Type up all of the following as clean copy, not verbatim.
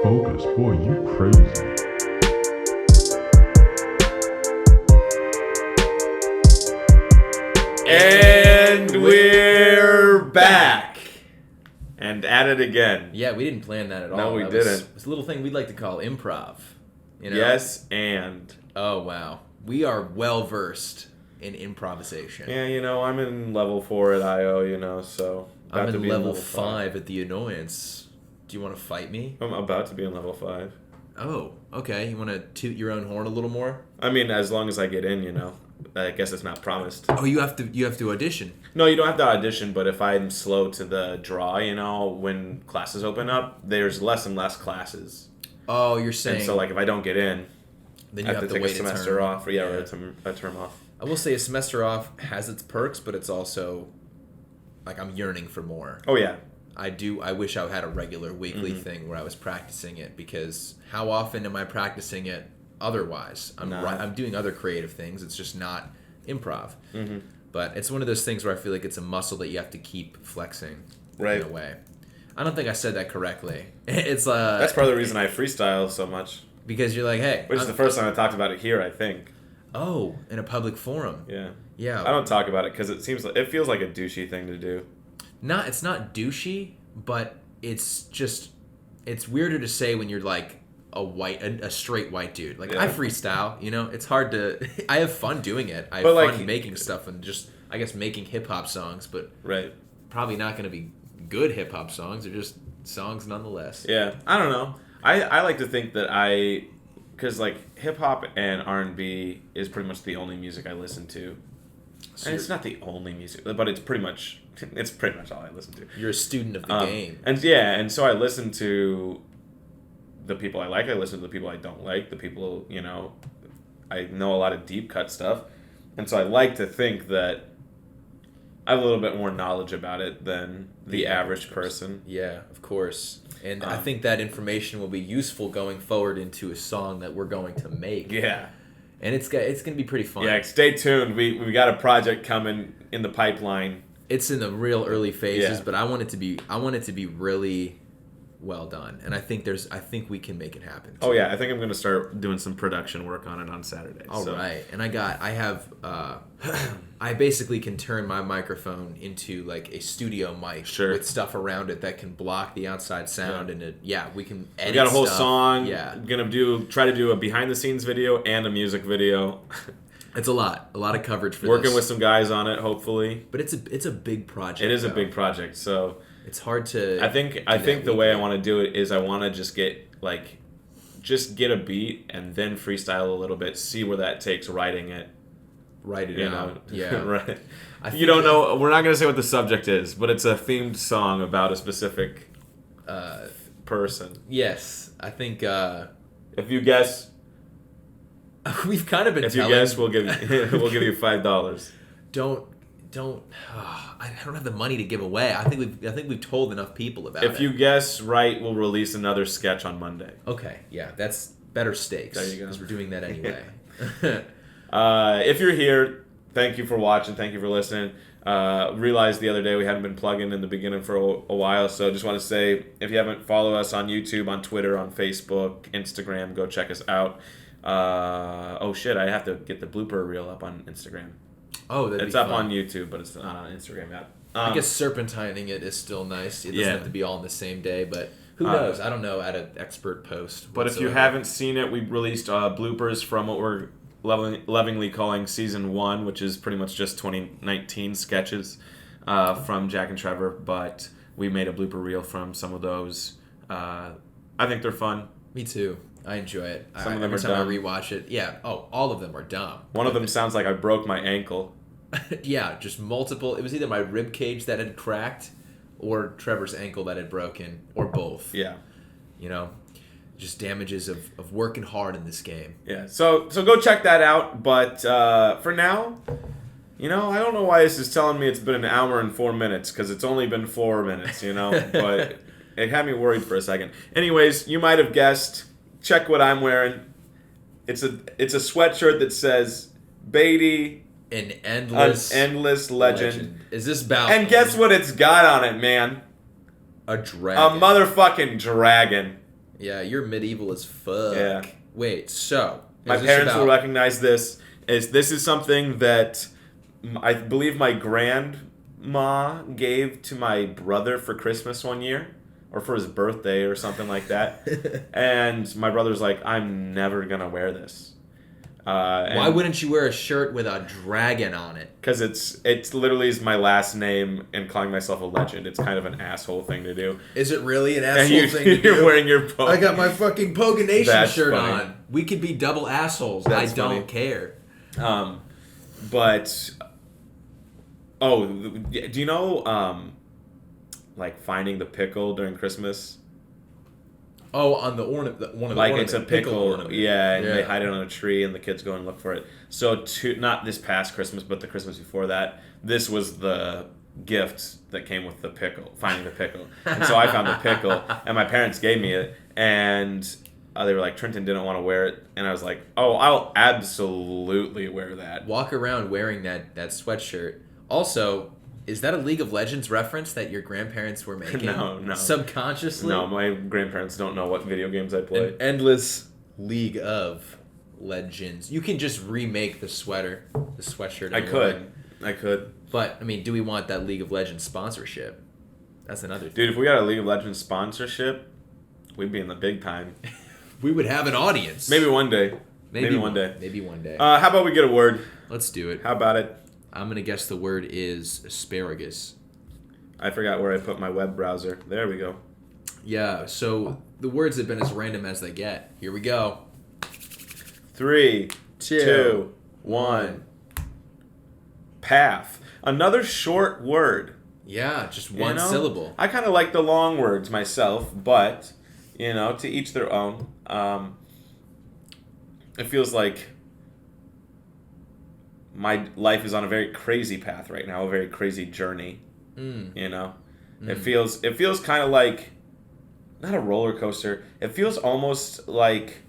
Focus, boy, you crazy. And we're back. And at it again. Yeah, we didn't plan that at all. No, we That didn't. It's a little thing we'd like to call improv. You know? Yes, and. Oh, wow. We are well versed in improvisation. Yeah, I'm in level 4 at IO, so. I'm in level 5 at the annoyance. Do you want to fight me? I'm about to be in level 5. Oh, okay. You want to toot your own horn a little more? I mean, as long as I get in, I guess it's not promised. Oh, you have to audition. No, you don't have to audition, but if I'm slow to the draw, when classes open up, there's less and less classes. Oh, you're saying. And so, if I don't get in, then you I have to take wait a semester off, or a term off. I will say a semester off has its perks, but it's also, I'm yearning for more. Oh, yeah. I wish I had a regular weekly thing where I was practicing it, because how often am I practicing it otherwise? I'm doing other creative things. It's just not improv. Mm-hmm. But it's one of those things where I feel like it's a muscle that you have to keep flexing in a way. I don't think I said that correctly. It's that's part of the reason I freestyle so much. Because you're like, hey. Which is the first time I talked about it here, I think. Oh, in a public forum. Yeah. Yeah. I don't talk about it because it feels like a douchey thing to do. It's not douchey, but it's weirder to say when you're like a straight white dude. I freestyle, it's hard to. I have fun doing it. I have fun making stuff and just, I guess, making hip hop songs, but probably not going to be good hip hop songs. They're just songs nonetheless. Yeah, I don't know. I like to think that because hip hop and R&B is pretty much the only music I listen to. And it's not the only music, but it's pretty much all I listen to. You're a student of the game. And so I listen to the people I like. I listen to the people I don't like. The people, I know a lot of deep cut stuff. And so I like to think that I have a little bit more knowledge about it than the average person. Yeah, of course. And I think that information will be useful going forward into a song that we're going to make. Yeah. And it's going to be pretty fun. Yeah, stay tuned. We got a project coming in the pipeline. It's in the real early phases, but I want it to be really well done. And I think we can make it happen. Oh yeah, I think I'm going to start doing some production work on it on Saturday. All right. And I basically can turn my microphone into a studio mic with stuff around it that can block the outside sound, and we can edit. We got a whole stuff. song. Yeah. Gonna try to do a behind the scenes video and a music video. It's a lot of coverage for Working with some guys on it, hopefully. But it's a big project. It is a big project, so it's hard to. I think the way I want to do it is I want to just get a beat and then freestyle a little bit, see where that takes writing it. Write it out. Yeah. Right. You don't know. We're not going to say what the subject is, but it's a themed song about a specific person. Yes. I think if you guess, we've kind of been if you guess, we'll give you $5. Don't I don't have the money to give away. I think we've told enough people about it. If you guess right, we'll release another sketch on Monday. Okay. Yeah, that's better stakes. There you go. Because we're doing that anyway. If you're here, thank you for watching. Thank you for listening. Realized the other day we hadn't been plugging in the beginning for a while, so just want to say, if you haven't followed us on YouTube, on Twitter, on Facebook, Instagram, go check us out. I have to get the blooper reel up on Instagram. Oh, it's up on YouTube, but it's not on Instagram yet. I guess serpentining it is still nice. It doesn't have to be all on the same day, but who knows? I don't know at an expert post. But if you haven't seen it, we released bloopers from what we're lovingly calling Season 1, which is pretty much just 2019 sketches from Jack and Trevor, but we made a blooper reel from some of those. I think they're fun. Me too. I enjoy it. Some of them every are time dumb. I rewatch it. Yeah. Oh, all of them are dumb. One of them sounds like I broke my ankle. Yeah, just multiple. It was either my rib cage that had cracked or Trevor's ankle that had broken, or both. Yeah. Just damages of working hard in this game. Yeah. So go check that out. But for now, I don't know why this is telling me it's been an hour and 4 minutes, because it's only been 4 minutes, But it had me worried for a second. Anyways, you might have guessed. Check what I'm wearing. It's a sweatshirt that says Beatty, An endless legend. Is this about? And guess what it's got on it, man? A dragon. A motherfucking dragon. Yeah, you're medieval as fuck. Yeah. Wait, so My is this parents will about- recognize this. This is something that I believe my grandma gave to my brother for Christmas one year, or for his birthday or something like that. And my brother's like, I'm never gonna wear this. Why wouldn't you wear a shirt with a dragon on it? Because it's literally is my last name and calling myself a legend. It's kind of an asshole thing to do. Is it really an And asshole thing to do? you're wearing your I got my fucking Poga Nation That's shirt funny. on. We could be double assholes. That's I don't funny. care. But do you know like finding the pickle during Christmas? Oh, on the ornament, one of the Like ornament, it's a pickle, ornament. yeah, and they hide it on a tree, and the kids go and look for it. So not this past Christmas, but the Christmas before that, this was the gift that came with the pickle, finding the pickle. And so I found the pickle, and my parents gave me it, and they were like, Trenton didn't want to wear it, and I was like, oh, I'll absolutely wear that. Walk around wearing that sweatshirt. Also, is that a League of Legends reference that your grandparents were making? No. Subconsciously? No, my grandparents don't know what video games I play. An endless League of Legends. You can just remake the sweatshirt. I could. But, I mean, do we want that League of Legends sponsorship? That's another thing. Dude, if we got a League of Legends sponsorship, we'd be in the big time. We would have an audience. Maybe one day. Maybe one day. Maybe one day. How about we get a word? Let's do it. How about it? I'm going to guess the word is asparagus. I forgot where I put my web browser. There we go. Yeah, so the words have been as random as they get. Here we go. 3, 2, 1. Path. Another short word. Yeah, just one syllable. I kind of like the long words myself, but, to each their own. It feels like my life is on a very crazy path right now, a very crazy journey. It feels kind of like, not a roller coaster. It feels almost like,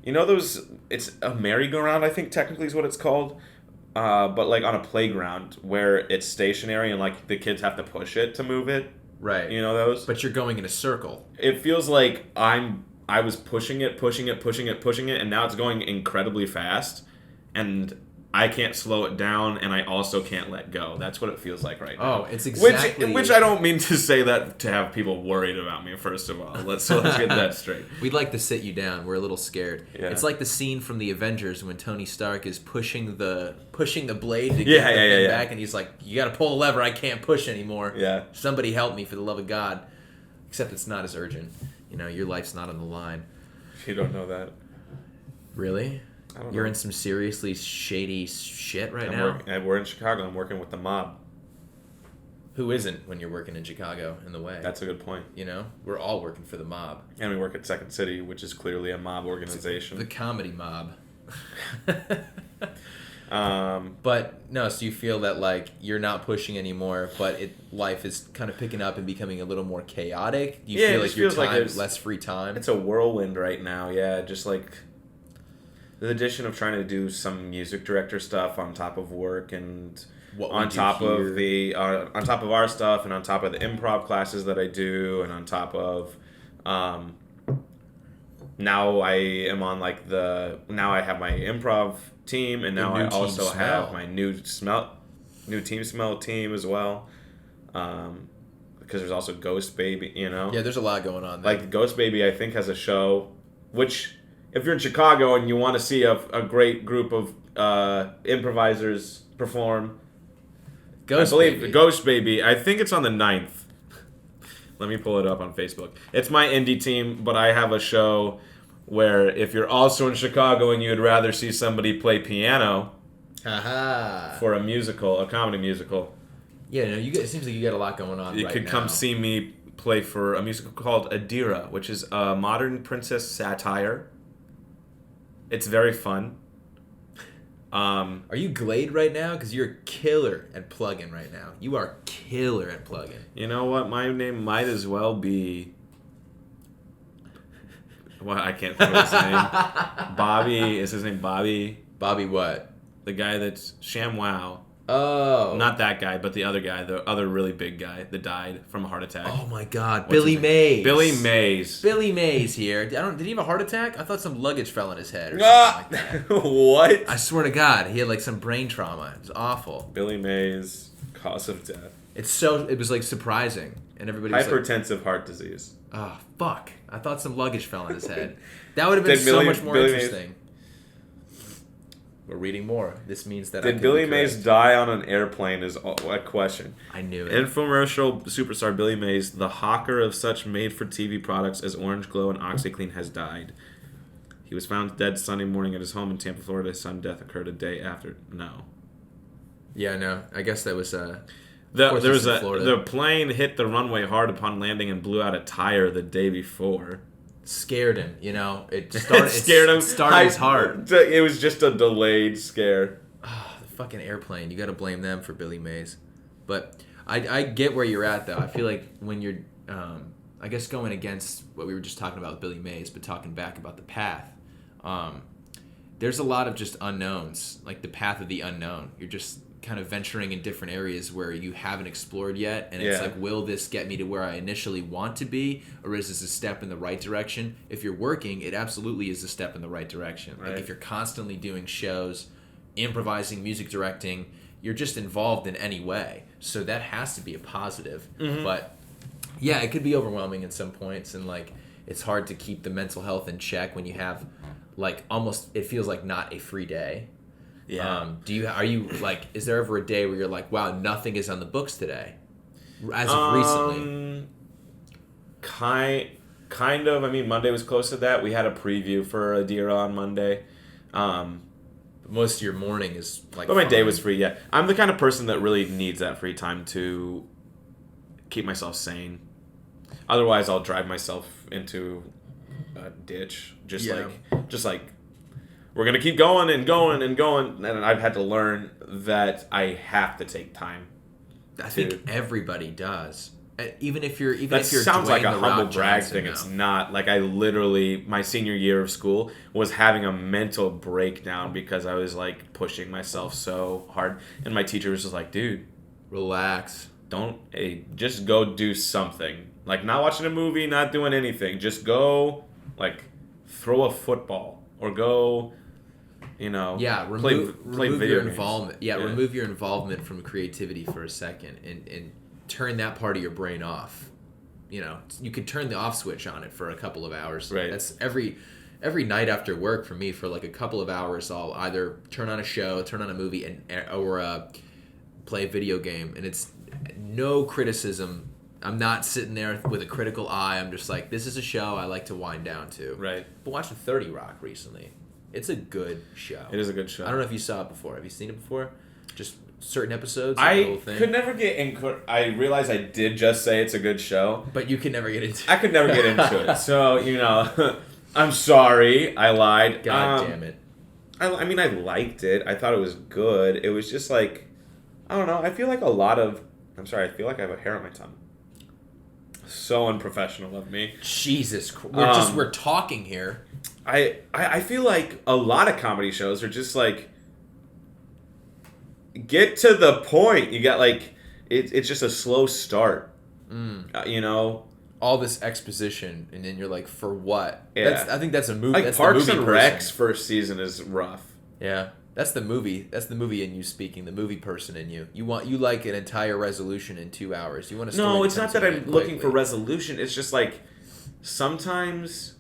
it's a merry-go-round, I think technically is what it's called. But like on a playground where it's stationary and like the kids have to push it to move it. Right. Those? But you're going in a circle. It feels like I was pushing it, and now it's going incredibly fast. And I can't slow it down, and I also can't let go. That's what it feels like right now. Oh, it's exactly... Which I don't mean to say that to have people worried about me, first of all. Let's get that straight. We'd like to sit you down. We're a little scared. Yeah. It's like the scene from the Avengers when Tony Stark is pushing the blade to get the thing back, and he's like, you gotta pull the lever, I can't push anymore. Yeah. Somebody help me, for the love of God. Except it's not as urgent. Your life's not on the line. You don't know that. Really? I don't You're know. in some seriously shady shit right now? We're in Chicago. I'm working with the mob. Who isn't when you're working in Chicago in the way? That's a good point. We're all working for the mob. And we work at Second City, which is clearly a mob organization. The comedy mob. Um, But no, so you feel that like you're not pushing anymore, but life is kind of picking up and becoming a little more chaotic. Do you Yeah, it feel like just your feels like time there's- less free time? it's a whirlwind right now. Yeah, just like the addition of trying to do some music director stuff on top of work and What we on do top here. of the on top of our stuff and on top of the improv classes that I do and on top of now I am on like now I have my improv team and now new I Team also Smell. have my new team smell team as well. Because there's also Ghost Baby, Yeah, there's a lot going on there. like Ghost Baby, I think, has a show, which if you're in Chicago and you want to see a great group of improvisers perform, I believe Baby. Ghost Baby, I think it's on the 9th. Let me pull it up on Facebook. It's my indie team, but I have a show where if you're also in Chicago and you'd rather see somebody play piano Haha. for a comedy musical, Yeah, no, it seems like you got a lot going on you right could now. come see me play for a musical called Adira, which is a modern princess satire. It's very fun. Are you Glade right now? Because you're killer at plugin right now. You are killer at plugin. You know what? My name might as well be... Well, I can't think of his name. Bobby. Is his name Bobby? Bobby what? The guy that's ShamWow. Oh. Not that guy, but the other guy, the other really big guy that died from a heart attack. Oh my God, What's Billy his name? Mays. Billy Mays. Billy Mays here. Did he have a heart attack? I thought some luggage fell on his head or something like that. What? I swear to God, he had like some brain trauma. It was awful. Billy Mays, cause of death. It was like surprising, and everybody was like, Hypertensive heart disease. "Oh fuck!" I thought some luggage fell on his head. That would have been Did so Billy- much more Billy Mays- interesting. We're reading more. This means that Did Billy Mays die on an airplane is a question. I knew it. Infomercial superstar Billy Mays, the hawker of such made-for-TV products as Orange Glow and OxyClean, has died. He was found dead Sunday morning at his home in Tampa, Florida. His sudden death occurred a day after. No. Yeah, no. I guess that was The plane hit the runway hard upon landing and blew out a tire the day before. Scared him, you know. It started. Scared him. Started his heart. It was just a delayed scare. Oh, the fucking airplane. You got to blame them for Billy Mays. But I get where you're at, though. I feel like when you're, I guess going against what we were just talking about with Billy Mays, but talking back about the path, there's a lot of just unknowns, like the path of the unknown. You're just kind of venturing in different areas where you haven't explored yet, and it's like, will this get me to where I initially want to be, or is this a step in the right direction? If you're working, it absolutely is a step in the right direction. Right. Like if you're constantly doing shows, improvising, music directing, you're just involved in any way, so that has to be a positive. But yeah, it could be overwhelming at some points, and like it's hard to keep the mental health in check when you have like almost, it feels like not a free day. Yeah. Are you like, is there ever a day where you're like, wow, nothing is on the books today? As of recently. Kind of. I mean, Monday was close to that. We had a preview for Adira on Monday. Most of your morning is like. But my day was free, yeah. I'm the kind of person that really needs that free time to keep myself sane. Otherwise, I'll drive myself into a ditch. Just like, we're going to keep going and going and going. And I've had to learn that I have to take time. I think everybody does. Even if you're sounds like Dwayne a The humble Rock brag Johnson thing. now. It's not. Like, I literally, my senior year of school was having a mental breakdown because I was like pushing myself so hard, and my teacher was just like, dude, relax, just go do something. Like, not watching a movie, not doing anything, just go like throw a football or go, play remove video your games. involvement. Yeah, remove your involvement from creativity for a second and turn that part of your brain off. You could turn the off switch on it for a couple of hours. Right. That's every night after work for me. For like a couple of hours, I'll either turn on a show, turn on a movie, or play a video game. And it's no criticism. I'm not sitting there with a critical eye. I'm just like, this is a show I like to wind down to. Right. But watching 30 Rock recently. It's a good show. It is a good show. I don't know if you saw it before. Have you seen it before? Just certain episodes? The I whole thing? could never get in. I realized I did just say it's a good show. But you could never get into it. I could never get into it. So, I'm sorry. I lied. God damn it. I mean, I liked it. I thought it was good. It was just like, I don't know. I feel like I'm sorry. I feel like I have a hair on my tongue. So unprofessional of me. Jesus Christ. We're talking here. I feel like a lot of comedy shows are just like, get to the point. You got like, it's just a slow start. All this exposition, and then you're like, for what? Yeah. I think that's a movie. Like That's Parks the and movie Rec's person. first season is rough. Yeah. That's the movie. That's the movie in you speaking. The movie person in you. You like an entire resolution in 2 hours. You want a story. No, it's not that I'm looking for quickly. resolution. It's just like sometimes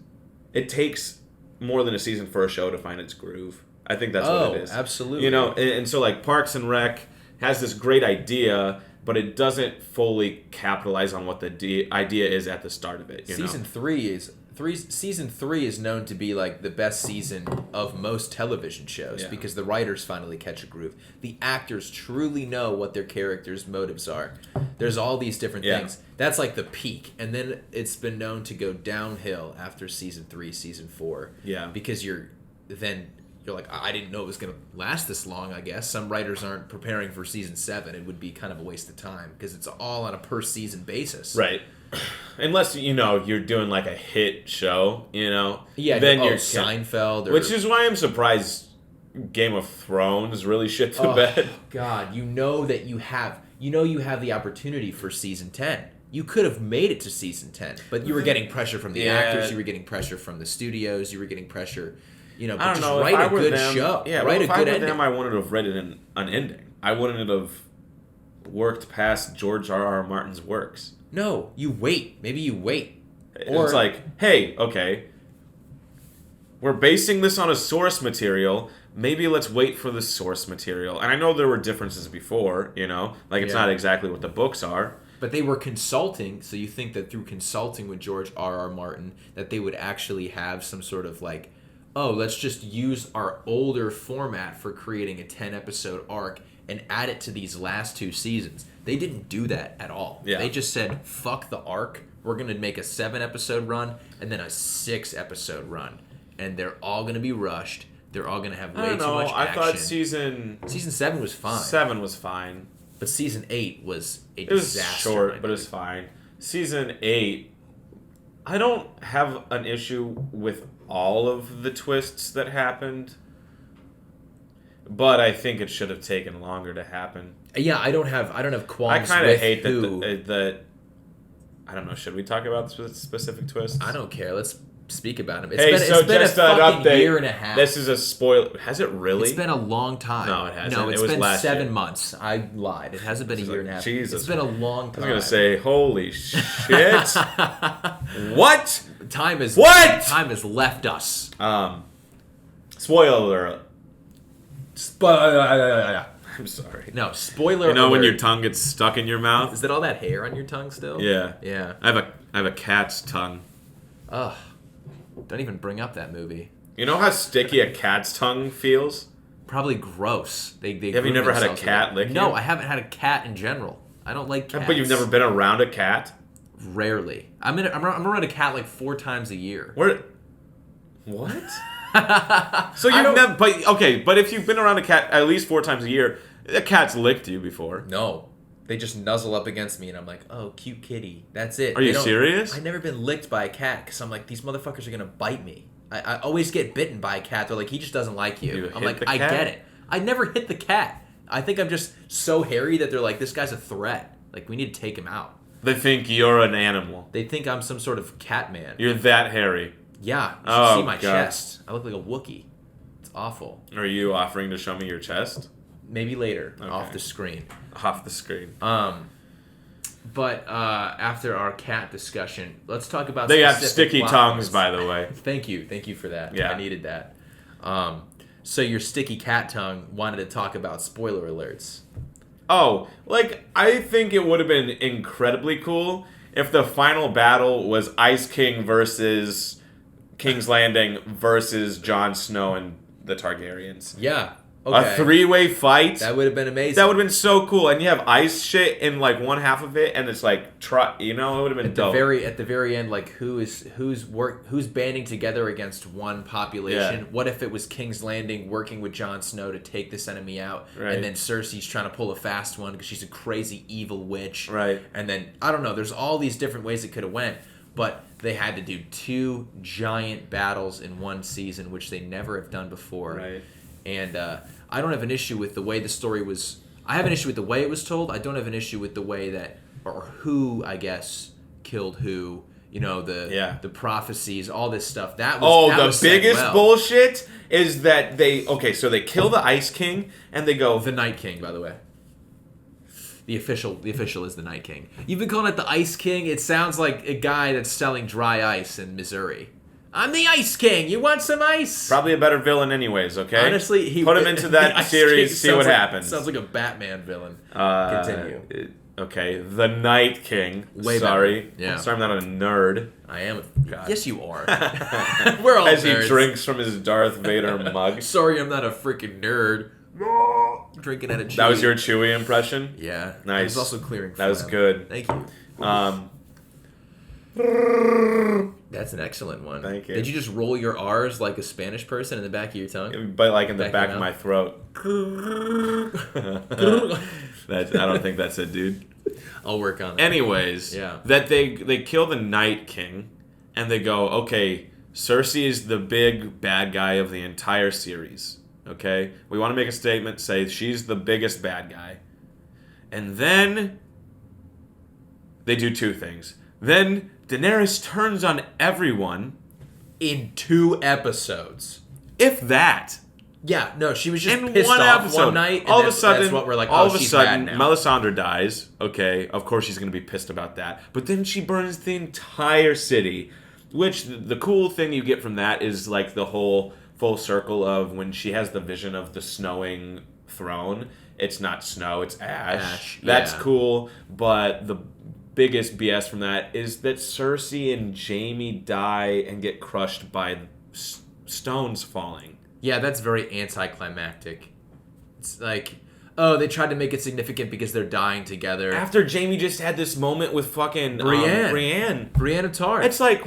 it takes more than a season for a show to find its groove. I think that's what it is. Absolutely. And so like Parks and Rec has this great idea, but it doesn't fully capitalize on what the idea is at the start of it. Season 3 is known to be like the best season of most television shows because the writers finally catch a groove. The actors truly know what their characters' motives are. There's all these different things. That's like the peak, and then it's been known to go downhill after season 3, season 4. Yeah, because you're like, I didn't know it was going to last this long, I guess. Some writers aren't preparing for season 7. It would be kind of a waste of time because it's all on a per season basis. Right. Unless, you're doing like a hit show, Yeah, then you're Seinfeld. Which is why I'm surprised Game of Thrones really shit the Oh, bed. God, you know you have the opportunity for season 10. You could have made it to season 10, but you were getting pressure from the actors, you were getting pressure from the studios, you were getting pressure, but I don't just know. write a good them, show. Yeah, write if a good I were ending. them, I wanted to have written an ending. I wouldn't have worked past George R.R. Martin's works. No, you wait. Maybe you wait. Or it's like, hey, okay, we're basing this on a source material. Maybe let's wait for the source material. And I know there were differences before, like it's not exactly what the books are. But they were consulting, so you think that through consulting with George R.R. Martin, that they would actually have some sort of like, oh, let's just use our older format for creating a 10-episode arc and add it to these last 2 seasons. They didn't do that at all. Yeah. They just said, fuck the arc. We're going to make a 7-episode run and then a 6-episode run. And they're all going to be rushed. They're all going to have way too much action. I thought season 7 was fine. 7 was fine. But season 8 was a It was disaster. short, but it was fine. Season 8, I don't have an issue with all of the twists that happened, but I think it should have taken longer to happen. Yeah, I don't have qualms. I kind of with hate who. that. I don't know. Should we talk about the specific twists? I don't care. Let's speak about him. It's been just an fucking update. year and a half. This is a spoiler. Has it really? It's been a long time. No, it hasn't. No, It it's was been last 7 year. months. I lied. It hasn't been a year and a half. Jesus. It's been a long time. I was gonna say, holy shit! What? Time has left us. Spoiler alert. I'm sorry. No, spoiler You know when alert. your tongue gets stuck in your mouth? Is that all that hair on your tongue still? Yeah. Yeah. I have a cat's tongue. Ugh. Don't even bring up that movie. You know how sticky a cat's tongue feels? Probably gross. They Have you groom never had a themselves with cat that. lick you? No, I haven't had a cat in general. I don't like cats. But you've never been around a cat? Rarely. I'm around a cat like 4 times a year. What? So you've never... But if you've been around a cat at least 4 times a year, a cat's licked you before. No. They just nuzzle up against me and I'm like, oh, cute kitty. That's it. Are you serious? I've never been licked by a cat because I'm like, these motherfuckers are going to bite me. I always get bitten by a cat. They're like, he just doesn't like you. I'm like, I get it. I never hit the cat. I think I'm just so hairy that they're like, this guy's a threat. Like, we need to take him out. They think you're an animal. They think I'm some sort of cat man. You're that hairy. Yeah. You should see my chest. I look like a Wookiee. It's awful. Are you offering to show me your chest? Maybe later, Okay. off the screen. Off the screen. But after our cat discussion, let's talk about They have specific sticky plot tongues, points. by the way. Thank you for that. Yeah. I needed that. So your sticky cat tongue wanted to talk about spoiler alerts. Oh, I think it would have been incredibly cool if the final battle was Ice King versus King's Landing versus Jon Snow and the Targaryens. Yeah. Okay. A 3-way fight. That would have been amazing. That would have been so cool. And you have ice shit in one half of it, and it's it would have been dope. At the very end, who's banding together against one population? Yeah. What if it was King's Landing working with Jon Snow to take this enemy out, Right. and then Cersei's trying to pull a fast one because she's a crazy evil witch, Right. And then I don't know. There's all these different ways it could have went, but they had to do 2 giant battles in one season, which they never have done before. Right. And I don't have an issue with the way the story was. I have an issue with the way it was told. I don't have an issue with the way that, or who, I guess, killed who. The prophecies, all this stuff. That was the biggest well. bullshit is that they kill the Ice King and they go The Night King, by the way. The official is the Night King. You've been calling it the Ice King. It sounds like a guy that's selling dry ice in Missouri. I'm the Ice King. You want some ice? probably a better villain anyways. Okay, Honestly, put him into the that Ice series, King see what happens. Sounds like a Batman villain. Continue. Okay, the Night King. Way Sorry, better. Yeah. Sorry, I'm not a nerd. I am. God. Yes, you are. We're all As nerds. he drinks from his Darth Vader mug. Sorry, I'm not a freaking nerd. Drinking out of Chewy. That was your Chewie impression? Yeah. Nice. I was also clearing. That was phlegm. good. Thank you. That's an excellent one. Thank you. Did you just roll your R's like a Spanish person in the back of your tongue? But in the Back back your of mouth? my throat. I don't think that's it, dude. I'll work on that. Anyways, Yeah. that they kill the Night King, and they go, okay, Cersei is the big bad guy of the entire series. Okay? We want to make a statement, say she's the biggest bad guy. And then they do two things. Then Daenerys turns on everyone. In 2 episodes. If that. Yeah, no, she was just In pissed one off episode. one night. And all of a sudden, that's what we're like, all oh, of a she's sudden, mad now. Melisandre dies. Okay, of course she's going to be pissed about that. But then she burns the entire city. Which, the cool thing you get from that is like the whole full circle of when she has the vision of the snowing throne. It's not snow, it's ash. That's cool, but the biggest BS from that is that Cersei and Jaime die and get crushed by stones falling. Yeah, that's very anticlimactic. It's like, oh, they tried to make it significant because they're dying together. After Jaime just had this moment with fucking Brienne of Tarth. It's like,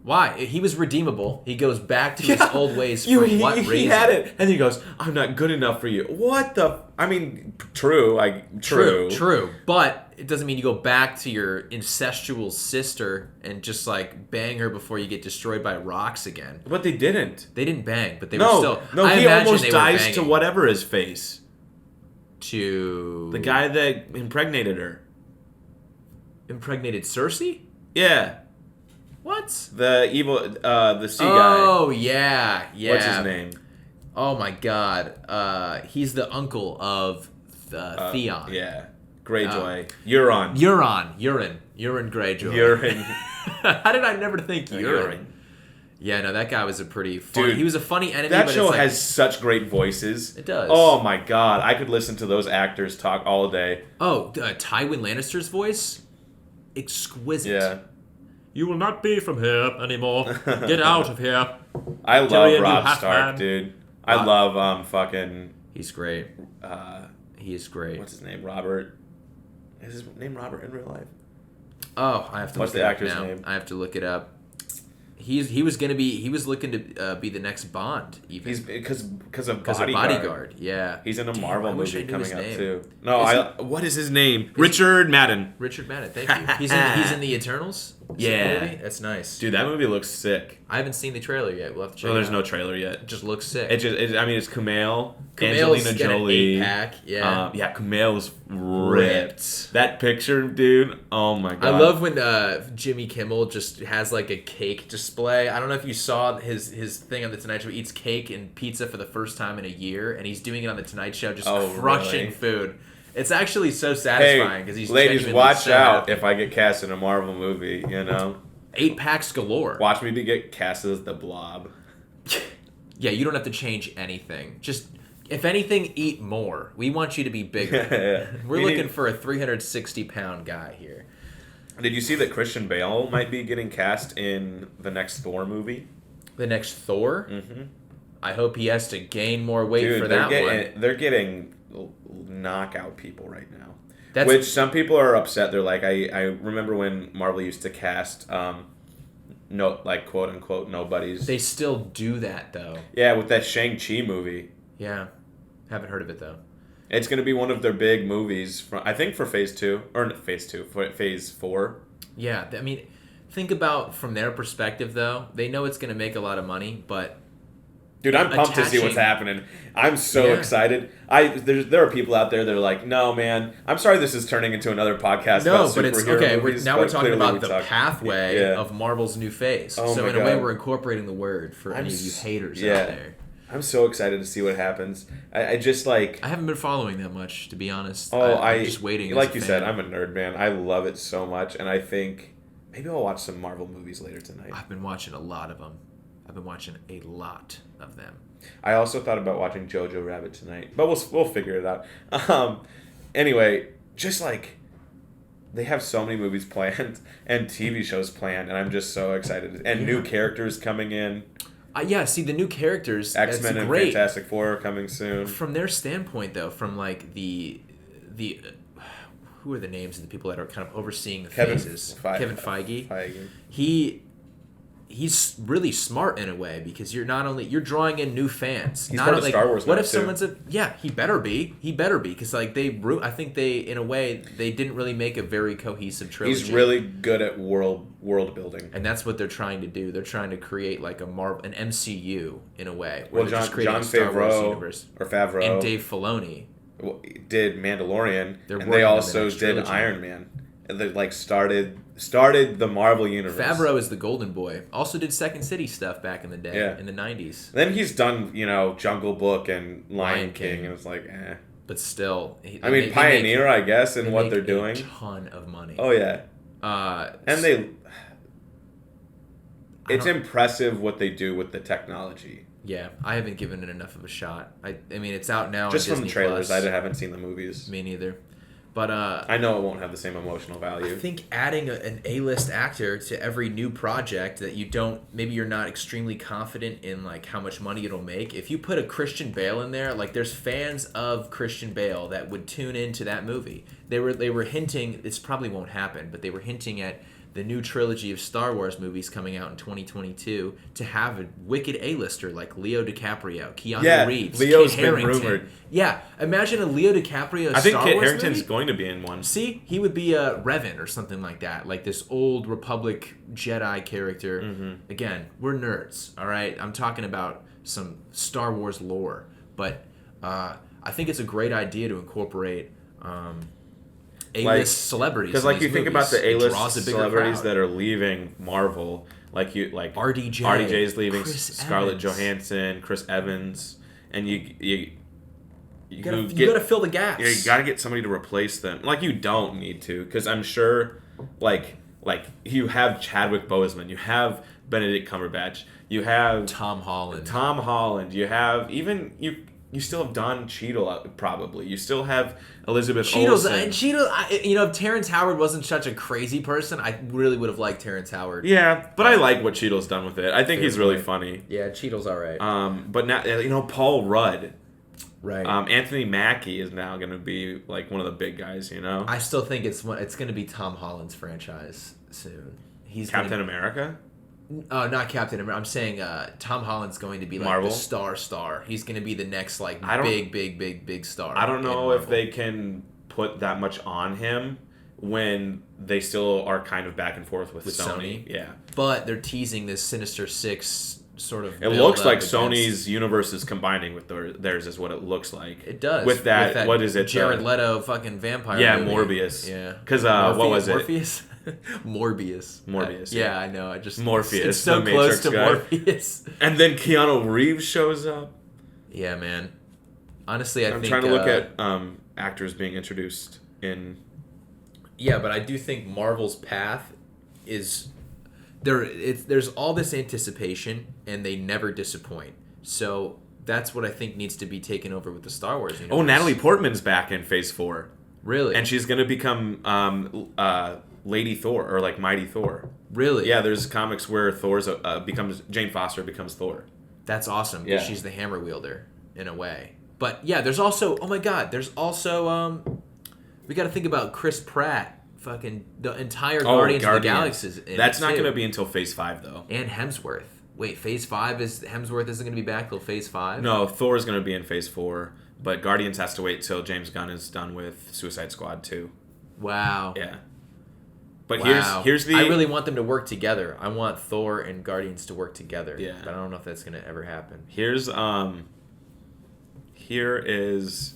why? He was redeemable. He goes back to his old ways for what reason? He had it, and he goes, I'm not good enough for you. What the... I mean, true. True. But it doesn't mean you go back to your incestual sister and just, like, bang her before you get destroyed by rocks again. But they didn't. They didn't bang, but they were still... No, he almost dies to whatever his face. To... The guy that impregnated her. Impregnated Cersei? Yeah. What? The evil, the sea guy. Oh, yeah. What's his name? Oh, my God. He's the uncle of Theon. Yeah. Greyjoy. Euron Greyjoy. Euron. How did I never think Euron? Yeah, no, that guy was a pretty funny... Dude, he was a funny enemy, that but show it's has such great voices. It does. Oh, my God. I could listen to those actors talk all day. Oh, Tywin Lannister's voice? Exquisite. Yeah. You will not be from here anymore. Get out of here. I love Robb Stark, dude. I love fucking... He's great. He is great. What's his name? Robert. Is his name Robert in real life? Oh, I have to What's look the it actor's up now. name? I have to look it up. He was looking to be the next Bond, even. He's because of Bodyguard. Yeah. He's in a Marvel movie coming up name. too. No, what is his name? Richard Madden. Richard Madden. Thank you. He's in the Eternals. Yeah, that's nice. Dude, that movie looks sick. I haven't seen the trailer yet. We'll have to check. No, there's it out. no trailer yet. It just looks sick. I mean, it's Kumail, Kumail's Angelina got an Jolie. 8-pack. Yeah. Yeah, Kumail's ripped. That picture, dude. Oh my god. I love when Jimmy Kimmel just has like a cake display. I don't know if you saw his thing on the Tonight Show. He eats cake and pizza for the first time in a year, and he's doing it on the Tonight Show, just crushing food. It's actually so satisfying because he's ladies, watch so out happy. if I get cast in a Marvel movie. You know, 8-packs galore. Watch me to get cast as the Blob. Yeah, you don't have to change anything. Just, if anything, eat more. We want you to be bigger. We're looking for a 360-pound guy here. Did you see that Christian Bale might be getting cast in the next Thor movie? The next Thor? Mm-hmm. I hope he has to gain more weight for that one. They're getting knockout people right now. Which some people are upset. They're like, I remember when Marvel used to cast, quote unquote nobodies. They still do that though. Yeah, with that Shang-Chi movie. Yeah, haven't heard of it though. It's going to be one of their big movies. I think for Phase 2 or not Phase 2, for Phase 4. Yeah, I mean, think about from their perspective though. They know it's going to make a lot of money, but. Dude, I'm pumped to see what's happening. I'm so excited. There are people out there that are like, no, man, I'm sorry this is turning into another podcast about superhero movies. We're talking about the pathway of Marvel's new phase. Oh so my in a way, we're incorporating the word for any of you haters out there. I'm so excited to see what happens. I just like... I haven't been following that much, to be honest. Oh, I'm just waiting. Like you said, I'm a nerd, man. I love it so much, and I think maybe I'll watch some Marvel movies later tonight. I've been watching a lot of them. I've been watching a lot of them. I also thought about watching Jojo Rabbit tonight, but we'll figure it out. Anyway, just like they have so many movies planned and TV shows planned, and I'm just so excited. And new characters coming in. See the new characters. X-Men and Fantastic Four are coming soon. From their standpoint, though, from like the who are the names of the people that are kind of overseeing the phases? Kevin Feige. he's really smart in a way because you're drawing in new fans. He's not part of like, Star Wars. What now, if too. someone's he better be because like I think they in a way they didn't really make a very cohesive trilogy. He's really good at world building. And that's what they're trying to do. They're trying to create like an MCU in a way. Well, they're just John creating a Star Wars Favreau universe. or Favreau And Dave Filoni did Mandalorian, They're and working they on the also next did trilogy. Iron Man. And they like started the Marvel universe. Favreau is the golden boy. Also did Second City stuff back in the day, in the 90s. Then he's done, Jungle Book and Lion King, and it's like, eh. But still, Pioneer, I guess, in what they're doing. A ton of money. Oh yeah. And it's don't- impressive what they do with the technology. Yeah, I haven't given it enough of a shot. I mean, it's out now. Just on from Disney the trailers, Plus. I haven't seen the movies. Me neither. But I know it won't have the same emotional I value. think adding an A-list actor to every new project that maybe you're not extremely confident in like how much money it'll make. If you put a Christian Bale in there, like there's fans of Christian Bale that would tune into that movie. They were hinting, this probably won't happen, but they were hinting at the new trilogy of Star Wars movies coming out in 2022 to have a wicked A-lister like Leo DiCaprio, Keanu Reeves, Leo's Kit been Harington. rumored. Yeah, imagine a Leo DiCaprio I think Star Kit Wars Harington's movie? going to be in one. See, he would be a Revan or something like that, like this old Republic Jedi character. Mm-hmm. Again, we're nerds, all right? I'm talking about some Star Wars lore, but I think it's a great idea to incorporate A-list celebrities. Because in like these you think movies. about the It A-list draws a bigger celebrities crowd. that are leaving Marvel, like RDJ's leaving, Chris Scarlett Evans. Johansson, Chris Evans, and you gotta fill the gaps. you got to get somebody to replace them. Like you don't need to, because I'm sure, like you have Chadwick Boseman, you have Benedict Cumberbatch, you have Tom Holland. you have you still have Don Cheadle probably. You still have Elizabeth Cheadle's, Olsen. if Terrence Howard wasn't such a crazy person, I really would have liked Terrence Howard. Yeah, but I like what Cheadle's done with it. I think he's really point. funny. Yeah, Cheadle's all right. But now Paul Rudd, right. Anthony Mackie is now going to be like one of the big guys. I still think it's going to be Tom Holland's franchise soon. He's Captain America. Not Captain America. I'm saying Tom Holland's going to be like Marvel? the star. He's going to be the next like big star. I don't know in if they can put that much on him when they still are kind of back and forth with Sony. Yeah, but they're teasing this Sinister Six sort of. it looks like Sony's universe is combining with theirs, is what it looks like. It does with that. What is it? Jared Leto fucking vampire. Yeah, movie. Morbius. Yeah, because what was it? Morpheus. Morbius. Yeah, I know. I just Morpheus. It's so the close Matrix to guy. Morpheus. And then Keanu Reeves shows up. Yeah, man. Honestly, I'm trying to look at actors being introduced in. Yeah, but I do think Marvel's path is there's all this anticipation, and they never disappoint. So that's what I think needs to be taken over with the Star Wars universe. Oh, Natalie Portman's back in Phase 4. Really? And she's going to become Lady Thor, or like Mighty Thor. Really? Yeah, there's comics where Thor's Jane Foster becomes Thor. That's awesome. Yeah. She's the hammer wielder in a way. But yeah, there's also we got to think about Chris Pratt. Fucking the entire Guardians of the Galaxy is in That's it not too. going to be until Phase 5 though. And Hemsworth. Wait, Phase 5 Hemsworth isn't going to be back till Phase 5? No, Thor's going to be in Phase 4, but Guardians has to wait till James Gunn is done with Suicide Squad 2. Wow. Yeah. But Wow. here's the. I really want them to work together. I want Thor and Guardians to work together. Yeah. But I don't know if that's going to ever happen. Here is.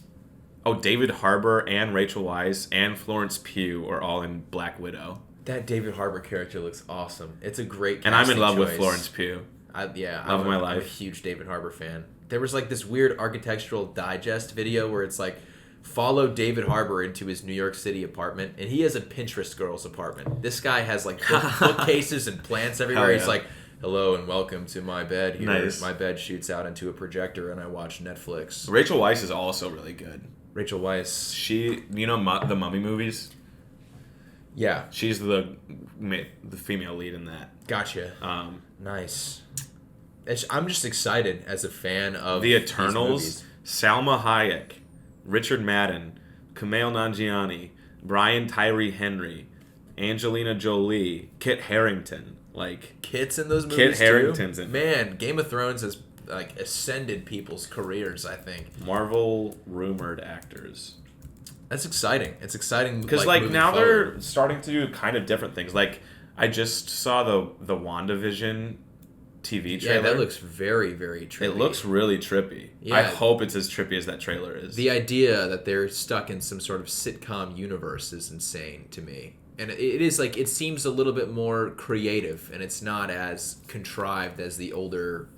Oh, David Harbour and Rachel Weisz and Florence Pugh are all in Black Widow. That David Harbour character looks awesome. It's a great And I'm in casting love with choice. Florence Pugh. Love of my I'm a life. huge David Harbour fan. There was like this weird architectural digest video where it's like follow David Harbour into his New York City apartment, and he has a Pinterest girl's apartment. This guy has like bookcases and plants everywhere. Hell yeah. He's like, hello and welcome to my bed here. Nice. My bed shoots out into a projector and I watch Netflix. Rachel Weisz is also really good. Rachel Weisz. She, the Mummy movies? Yeah. She's the female lead in that. Gotcha. Nice. I'm just excited as a fan of The these Eternals, movies. Salma Hayek, Richard Madden, Kumail Nanjiani, Brian Tyree Henry, Angelina Jolie, Kit Harington. Like Kit's in those movies Kit Harington's too. in. Man, Game of Thrones has like ascended people's careers. I think Marvel rumored actors. that's exciting. It's exciting Because moving now forward. they're starting to do kind of different things. Like I just saw the WandaVision TV trailer. Yeah, that looks very, very trippy. It looks really trippy. Yeah. I hope it's as trippy as that trailer is. The idea that they're stuck in some sort of sitcom universe is insane to me. And it is like, it seems a little bit more creative, and it's not as contrived as the older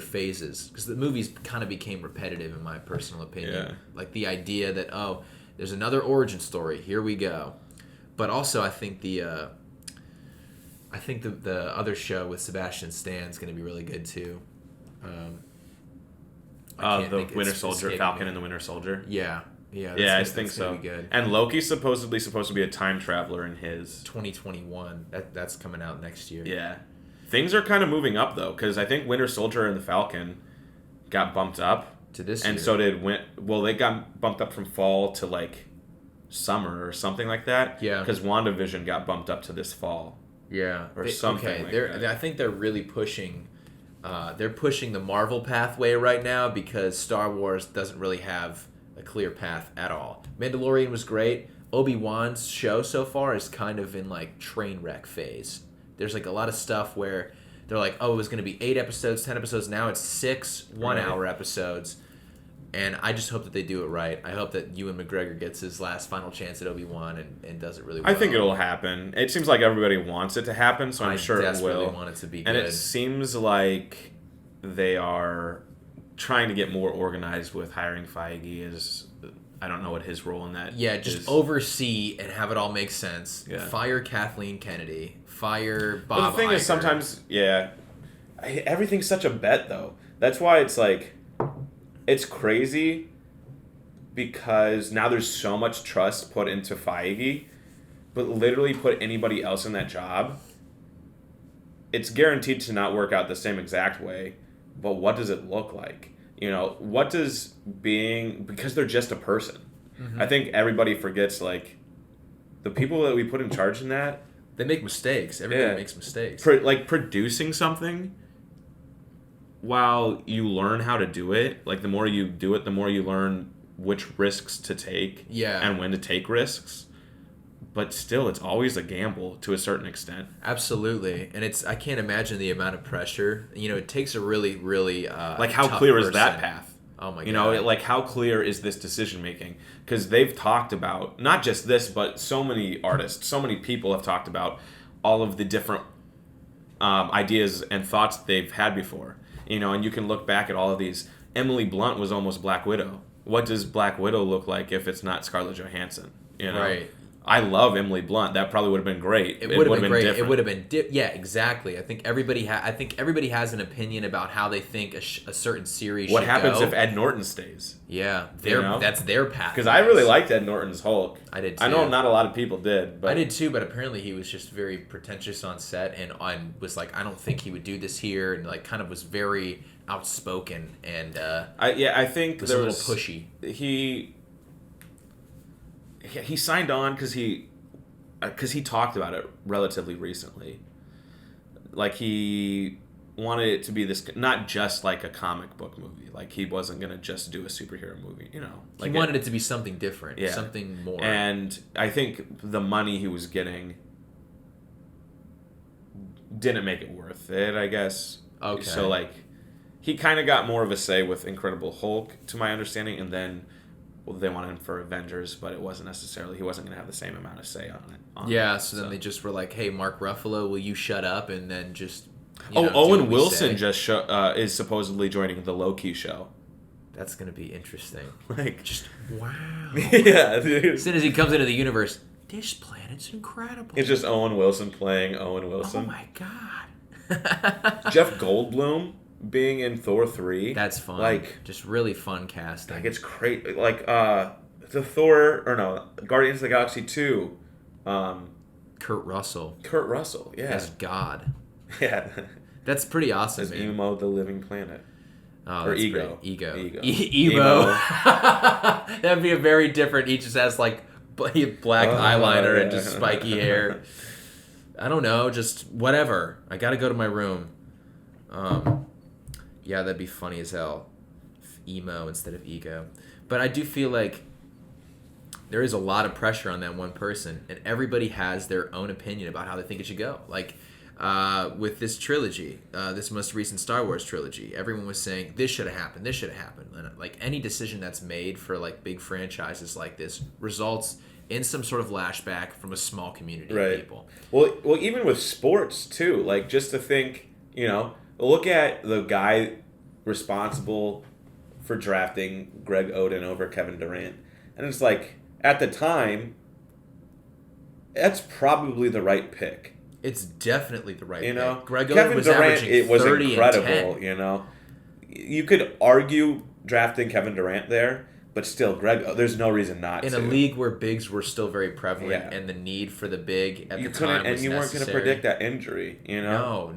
phases. Because the movies kind of became repetitive, in my personal opinion. Yeah. Like the idea that, oh, there's another origin story. Here we go. But also, I think the other show with Sebastian Stan is going to be really good too. The Winter Soldier, Falcon and the Winter Soldier. Yeah. I think so. Be good. And Loki's supposedly supposed to be a time traveler in his 2021. That's coming out next year. Yeah. Things are kind of moving up though, because I think Winter Soldier and the Falcon got bumped up To this and year. so did they got bumped up from fall to like summer or something like that. Yeah. Because WandaVision got bumped up to this fall. Yeah. Or something like that. I think they're really pushing. They're pushing the Marvel pathway right now because Star Wars doesn't really have a clear path at all. Mandalorian was great. Obi-Wan's show so far is kind of in like train wreck phase. There's like a lot of stuff where they're like, oh, it was going to be 8 episodes, 10 episodes. Now it's 6 one-hour episodes. And I just hope that they do it right. I hope that Ewan McGregor gets his last final chance at Obi-Wan and does it really well. I think it'll happen. It seems like everybody wants it to happen, so I'm sure it will. I want it to be and good. it seems like they are trying to get more organized with hiring Feige. I don't know what his role in that just is. oversee and have it all make sense. Yeah. Fire Kathleen Kennedy. Fire Bob But the thing is, Iger. sometimes, everything's such a bet, though. That's why it's like, it's crazy because now there's so much trust put into Feige, but literally put anybody else in that job, it's guaranteed to not work out the same exact way, but what does it look like? What does because they're just a person. Mm-hmm. I think everybody forgets, like, the people that we put in charge in that, they make mistakes. Everybody makes mistakes. producing something while you learn how to do it, like the more you do it, the more you learn which risks to take and when to take risks. But still, it's always a gamble to a certain extent. Absolutely. And I can't imagine the amount of pressure. it takes a really, really Like, how tough clear is person. that path? Oh my God. Like, how clear is this decision making? Because they've talked about, not just this, but so many artists, so many people have talked about all of the different ideas and thoughts they've had before. And you can look back at all of these. Emily Blunt was almost Black Widow. What does Black Widow look like if it's not Scarlett Johansson? Right. I love Emily Blunt. That probably would have been great. It would have been great. Different. It would have been yeah, exactly. I think everybody has an opinion about how they think a certain series What should happens go. if Ed Norton stays? Yeah, know? that's their path. Because I really liked Ed Norton's Hulk. I did too. I know not a lot of people did, but I did too, but apparently he was just very pretentious on set and was like, I don't think he would do this here, and like kind of was very outspoken and I think was there a little was pushy. He signed on because he talked about it relatively recently. Like, he wanted it to be this, not just like a comic book movie. Like, he wasn't gonna just do a superhero movie, Like, he wanted it to be something different, Yeah. something more. And I think the money he was getting didn't make it worth it, I guess. Okay. So, like, he kind of got more of a say with Incredible Hulk, to my understanding, and then they wanted him for Avengers, but he wasn't going to have the same amount of say on it. So then they just were like, hey, Mark Ruffalo, will you shut up and then just do Owen what we Wilson say? just is supposedly joining the Loki show. That's going to be interesting. Like, Just, wow. yeah, dude. As soon as he comes into the universe, this planet's incredible. It's just Owen Wilson playing Owen Wilson. Oh my God. Jeff Goldblum being in Thor 3. That's fun. Like, just really fun casting. it's great. Like, Guardians of the Galaxy 2. Kurt Russell Kurt Russell, yeah. as God. Yeah. That's pretty awesome, As man. Emo the Living Planet. Oh, Or that's Ego. great. Ego. Emo. That'd be a very different. He just has like black eyeliner and just spiky hair. I don't know, just whatever. I gotta go to my room. Yeah, that'd be funny as hell. Emo instead of ego. But I do feel like there is a lot of pressure on that one person, and everybody has their own opinion about how they think it should go. Like with this trilogy, this most recent Star Wars trilogy, everyone was saying this should have happened, this should have happened. And like any decision that's made for like big franchises like this results in some sort of lashback from a small community of people. Well, even with sports too. Like just to think, look at the guy responsible for drafting Greg Oden over Kevin Durant, and it's like at the time, that's probably the right pick. It's definitely the right pick. Greg Kevin Oden was Durant, averaging it was 30 incredible. and 10. You could argue drafting Kevin Durant there, but still, there's no reason not in to. a league where bigs were still very prevalent, Yeah. and the need for the big at You the couldn't, time and was you weren't necessary. going to predict that injury. No.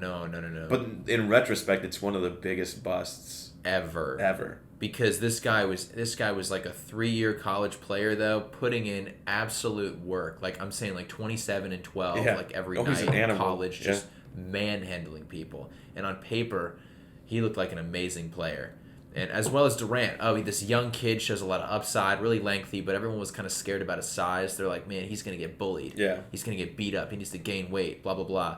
But in retrospect, it's one of the biggest busts ever. Because this guy was like a 3-year college player though, putting in absolute work. Like I'm saying, like 27 and 12, like every he's night an in animal. college, just manhandling people. And on paper, he looked like an amazing player. And as well as Durant, this young kid shows a lot of upside, really lengthy, but everyone was kind of scared about his size. They're like, man, he's going to get bullied. Yeah. He's going to get beat up. He needs to gain weight, blah, blah, blah.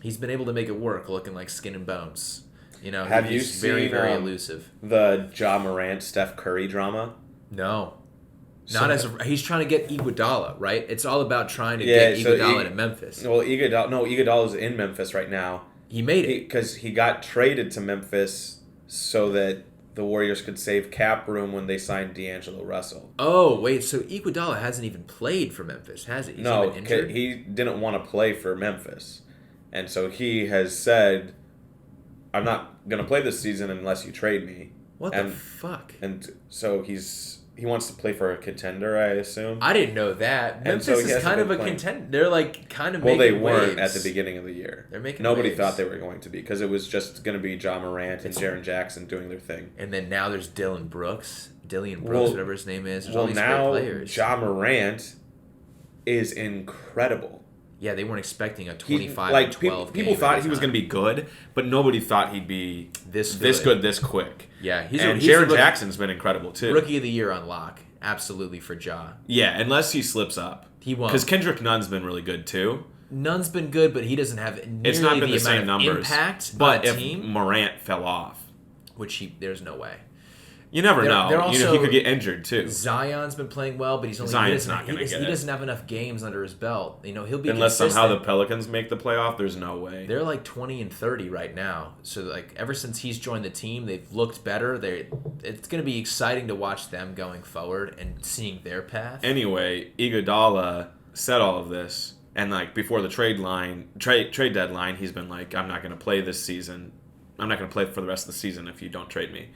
He's been able to make it work looking like skin and bones. Have you he's seen very, very elusive. the Ja Morant Steph Curry drama? No. He's trying to get Iguodala, right? It's all about trying to get Iguodala to Memphis. Well, Iguodala's in Memphis right now. He made it. Because he got traded to Memphis so that the Warriors could save cap room when they signed D'Angelo Russell. Oh, wait, so Iguodala hasn't even played for Memphis, has he? No, he didn't want to play for Memphis. And so he has said, I'm not going to play this season unless you trade me. What the fuck? And so he wants to play for a contender, I assume. I didn't know that. Memphis is kind of a contender. They're like kind of making waves. Making Well, they weren't waves. at the beginning of the year. They're making Nobody waves. thought they were going to be because it was just going to be Ja Morant and Jaren Jackson doing their thing. And then now there's Dillian Brooks, whatever his name is. There's all these now great players. Ja Morant is incredible. Yeah, they weren't expecting a 25 like and 12 people thought he was going to be good, but nobody thought he'd be this good this quick. Yeah, he's Jaren Jackson's been incredible too. Rookie of the year on lock, absolutely for Ja. Yeah, unless he slips up. He won't. Because Kendrick Nunn's been really good too. Nunn's been good, but he doesn't have nearly it's not been the same amount of numbers. impact But on if the team, Morant fell off, there's no way. You never know. They're also, he could get injured too. Zion's been playing well, but he doesn't have enough games under his belt. He'll be unless consistent. somehow the Pelicans make the playoff. There's no way. They're like 20 and 30 right now. So like ever since he's joined the team, they've looked better. It's going to be exciting to watch them going forward and seeing their path. Anyway, Iguodala said all of this, and like before the trade deadline, he's been like, "I'm not going to play this season. I'm not going to play for the rest of the season if you don't trade me."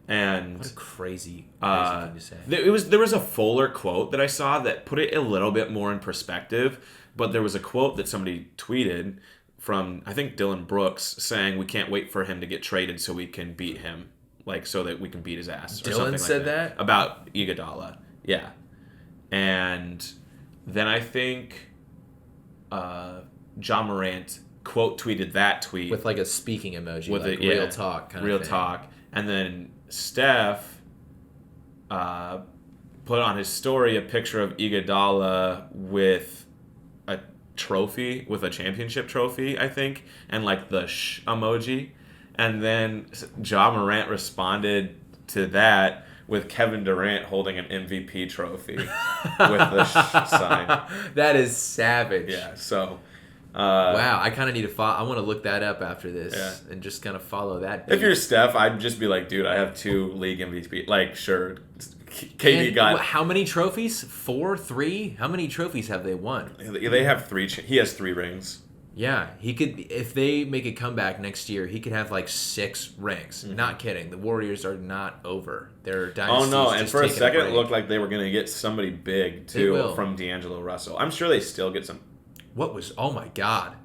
And what a crazy thing to say. There was a Fuller quote that I saw that put it a little bit more in perspective, but there was a quote that somebody tweeted from, I think, Dylan Brooks saying we can't wait for him to get traded so we can beat him, like so that we can beat his ass. Or Dylan said that? About Iguodala, yeah. And then I think Ja Morant quote tweeted that tweet with like a speaking emoji, with like real talk kind real of thing. talk, and then Steph put on his story a picture of Iguodala with a trophy, with a championship trophy, I think, and like the emoji. And then Ja Morant responded to that with Kevin Durant holding an MVP trophy with the sign. That is savage. Yeah, so... wow, I kind of need to follow. I want to look that up after this and just kind of follow that. If you're Steph, I'd just be like, dude, I have 2 league MVP. Like, sure, KD got how many trophies? 4, 3? How many trophies have they won? They have 3. He has 3 rings. Yeah, he could. If they make a comeback next year, he could have like 6 rings. Mm-hmm. Not kidding. The Warriors are not over. Their dynasty. Oh no! And for a second, it looked like they were going to get somebody big too from D'Angelo Russell. I'm sure they still get some. What was? Oh my God!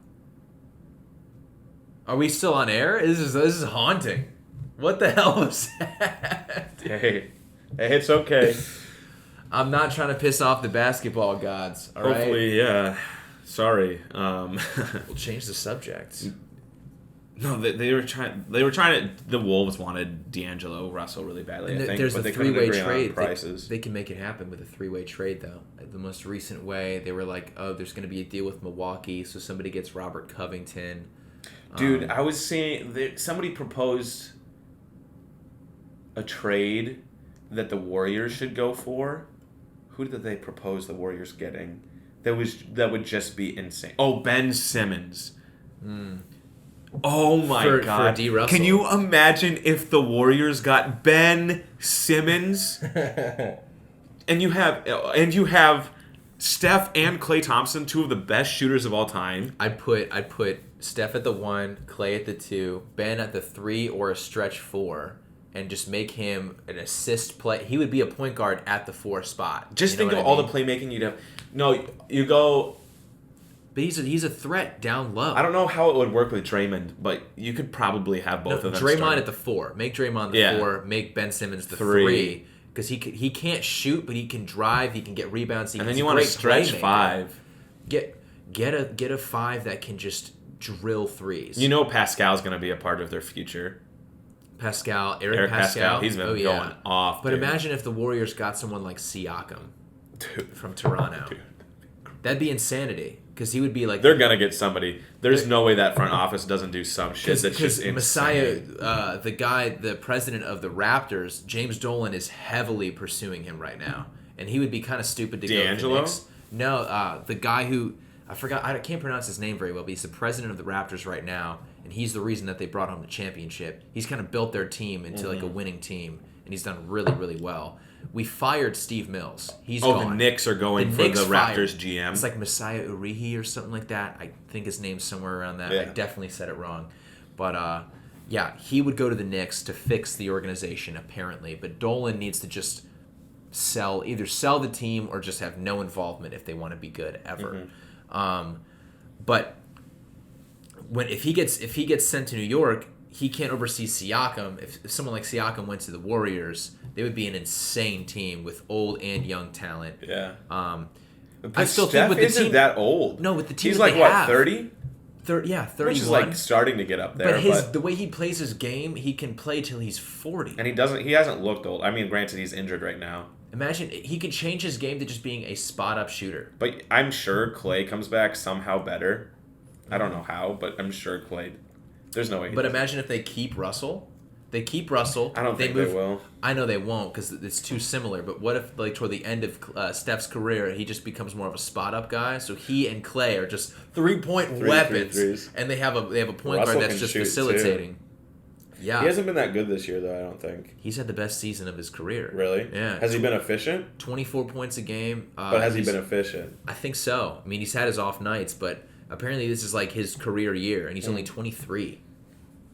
Are we still on air? This is haunting. What the hell was that? Hey, it's okay. I'm not trying to piss off the basketball gods. All Hopefully, right? yeah. Sorry. We'll change the subject. No, they were trying. They were trying to. The Wolves wanted D'Angelo Russell really badly. I think, There's but a they couldn't three-way agree on trade. prices. They can make it happen with a three-way trade, though. The most recent way, they were like, "Oh, there's going to be a deal with Milwaukee, so somebody gets Robert Covington." Dude, I was seeing that somebody proposed a trade that the Warriors should go for. Who did they propose the Warriors getting? That would just be insane. Oh, Ben Simmons. Oh my God! For D. Russell. Can you imagine if the Warriors got Ben Simmons? and you have Steph and Klay Thompson, two of the best shooters of all time. I'd put Steph at the 1, Klay at the 2, Ben at the 3 or a stretch 4, and just make him an assist play. He would be a point guard at the 4 spot. Just think of all the playmaking you'd have. No, you go. But he's a threat down low. I don't know how it would work with Draymond, but you could probably have both of them. Draymond start. at the 4. Make Draymond the 4. Make Ben Simmons the 3. Because he can't shoot, but he can drive. He can get rebounds. And then you want to stretch playmaker. 5. Get a 5 that can just drill threes. You know Pascal's going to be a part of their future. Eric Pascal. He's been going off. But dude. imagine if the Warriors got someone like Siakam from Toronto. Dude. That'd be insanity. Because he would be like... They're going to get somebody. There's no way that front office doesn't do some shit that's just insane. Messiah, the president of the Raptors, James Dolan, is heavily pursuing him right now. And he would be kind of stupid to D'Angelo? go to the Knicks. No, the guy who... I can't pronounce his name very well, but he's the president of the Raptors right now. And he's the reason that they brought home the championship. He's kind of built their team into like a winning team. And he's done really, really well. We fired Steve Mills. He's gone. The Knicks are going for the Raptors GM. It's like Messiah Urihi or something like that. I think his name's somewhere around that. Yeah. I definitely said it wrong. But, he would go to the Knicks to fix the organization, apparently. But Dolan needs to just either sell the team or just have no involvement if they want to be good ever. But if he gets sent to New York, he can't oversee Siakam. If someone like Siakam went to the Warriors, they would be an insane team with old and young talent. Yeah. I But still Steph think with the isn't team that old. No, with the team he's that like they what, have. 30? 31. Which is like starting to get up there. But the way he plays his game, he can play till he's 40. And he hasn't looked old. I mean, granted, he's injured right now. Imagine he could change his game to just being a spot up shooter. But I'm sure Klay comes back somehow better. I don't know how, but I'm sure Klay. There's no way. But imagine if they keep Russell. They keep Russell. I don't think they will. I know they won't because it's too similar. But what if, like, toward the end of Steph's career, he just becomes more of a spot up guy? So he and Klay are just 3-point weapons, and they have a point Russell guard that's can just shoot, facilitating. too. Yeah, He hasn't been that good this year, though. I don't think. He's had the best season of his career. Really? Yeah. Has he been efficient? 24 points a game. But has he been efficient? I think so. I mean, he's had his off nights, but apparently this is like his career year, and he's only 23.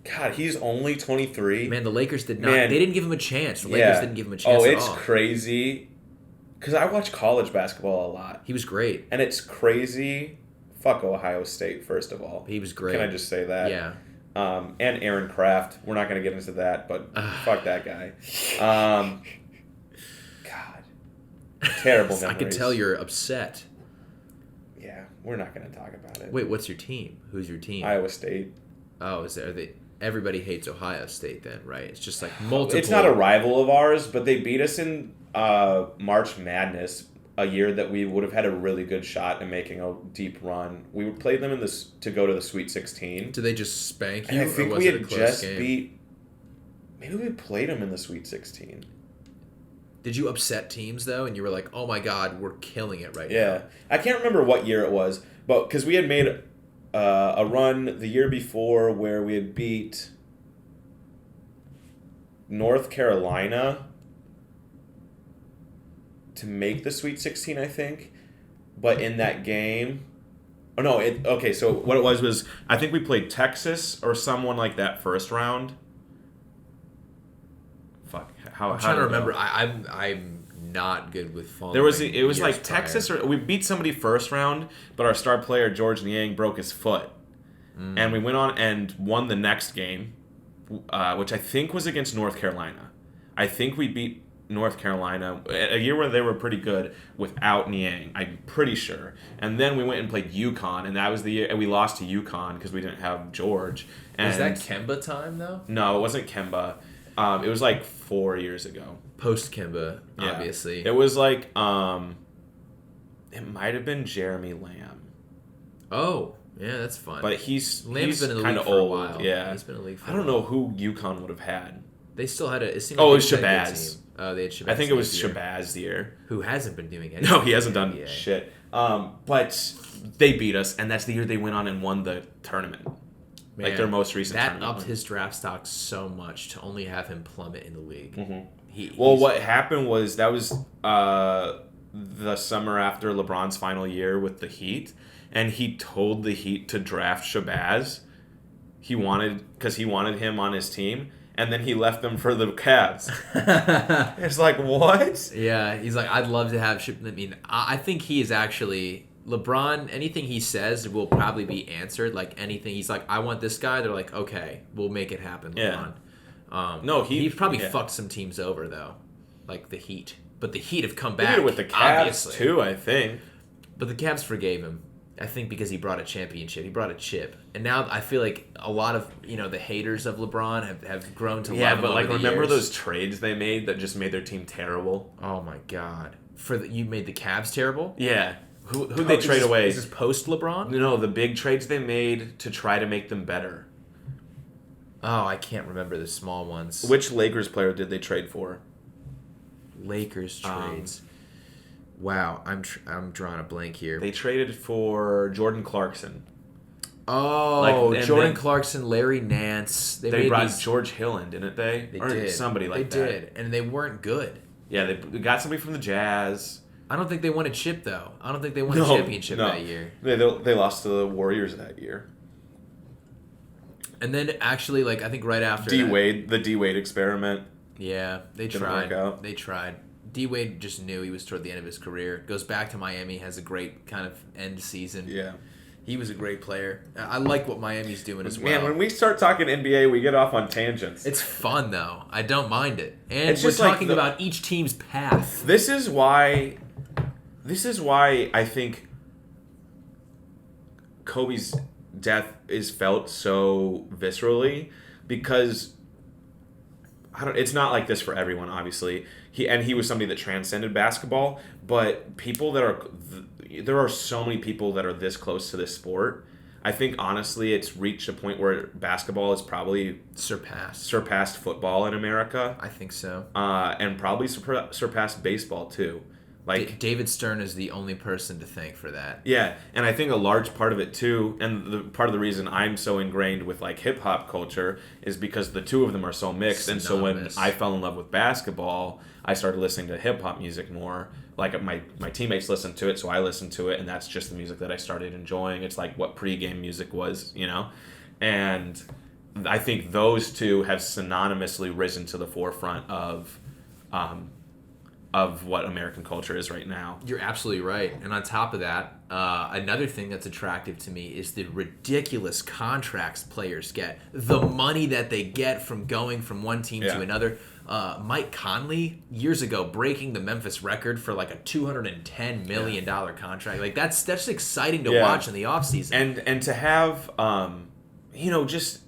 God, he's only 23. Man, the Lakers did not. They didn't give him a chance. The Lakers didn't give him a chance Oh, at it's all. crazy. Because I watch college basketball a lot. He was great. And it's crazy. Fuck Ohio State, first of all. He was great. Can I just say that? Yeah. And Aaron Kraft. We're not going to get into that, but fuck that guy. God. Terrible memories. I can tell you're upset. Yeah, we're not going to talk about it. Wait, what's your team? Who's your team? Iowa State. Oh, everybody hates Ohio State then, right? It's just like multiple. It's not a rival of ours, but they beat us in March Madness, a year that we would have had a really good shot in making a deep run. We played them to go to the Sweet 16. Did they just spank you? And I think or was we it a had close just game? beat. Maybe we played them in the Sweet 16. Did you upset teams though, and you were like, "Oh my God, we're killing it right now"? Yeah, I can't remember what year it was, but because we had made a run the year before where we had beat North Carolina to make the Sweet 16, I think. But in that game, okay. So what it was I think we played Texas or someone like that first round. Fuck, I'm trying to remember. I'm not good with following. It was like Texas, or we beat somebody first round, but our star player George Niang broke his foot, and we went on and won the next game, which I think was against North Carolina. I think we beat North Carolina, a year where they were pretty good without Niang, I'm pretty sure. And then we went and played UConn, and that was the year, and we lost to UConn because we didn't have George. And Was that Kemba time though? No, it wasn't Kemba. It was like 4 years ago. Post Kemba, Yeah. obviously. It was like it might have been Jeremy Lamb. Oh, yeah, that's fun. But he's Lamb's been in the kind league of for a old. while. Yeah, He's been in the league for I don't know who UConn would have had. They still had a. It seemed Oh, like it was they had a good Shabazz. team. Oh, they had Shabazz. I think it was this year, Shabazz year. who hasn't been doing anything. No, he hasn't in the done NBA. shit. But they beat us, and that's the year they went on and won the tournament. Man, Like their most recent that tournament upped win. his draft stock so much to only have him plummet in the league. Mm-hmm. Well, what happened was that was the summer after LeBron's final year with the Heat, and he told the Heat to draft Shabazz. Because he wanted him on his team, and then he left them for the Cavs. It's like, what? Yeah, he's like, I'd love to have. I mean, I think he is actually LeBron. Anything he says will probably be answered. Like anything, he's like, I want this guy. They're like, okay, we'll make it happen, LeBron. Yeah. No, he's probably fucked some teams over though, like the Heat. But the Heat have come back. He did it with the Cavs obviously. too, I think. But the Cavs forgave him. I think because he brought a championship. He brought a chip. And now I feel like a lot of, the haters of LeBron have grown to love him But over the remember years. those trades they made that just made their team terrible? Oh my god. You made the Cavs terrible? Yeah. Who'd they trade away? Is this post LeBron? No, the big trades they made to try to make them better. Oh, I can't remember the small ones. Which Lakers player did they trade for? Lakers trades. Wow, I'm drawing a blank here. They traded for Jordan Clarkson. Oh, and Jordan then Clarkson, Larry Nance. They brought George Hill in, didn't they? They or did. somebody like they that. They did, and they weren't good. Yeah, they got somebody from the Jazz. I don't think they won a chip, though. I don't think they won a championship that year. They lost to the Warriors that year. And then, actually, I think right after D Wade experiment. Yeah, they Didn't tried. work out. They tried. D-Wade just knew he was toward the end of his career. Goes back to Miami, has a great kind of end season. Yeah. He was a great player. I like what Miami's doing as well. Man, when we start talking NBA, we get off on tangents. It's fun, though. I don't mind it. And It's we're just like talking about each team's path. This is why I think Kobe's death is felt so viscerally, because it's not like this for everyone, obviously. He was somebody that transcended basketball, but there are so many people that are this close to this sport. I think honestly it's reached a point where basketball is probably surpassed football in America. I think so. And probably surpassed baseball too. David Stern is the only person to thank for that. Yeah, and I think a large part of it too, and part of the reason I'm so ingrained with hip hop culture is because the two of them are so mixed. And so when I fell in love with basketball, I started listening to hip hop music more. My teammates listened to it, so I listened to it, and that's just the music that I started enjoying. It's like what pregame music was, And I think those two have synonymously risen to the forefront of what American culture is right now. You're absolutely right. And on top of that, another thing that's attractive to me is the ridiculous contracts players get. The money that they get from going from one team to another. Mike Conley, years ago, breaking the Memphis record for a $210 million contract. That's just exciting to watch in the offseason. And to have, just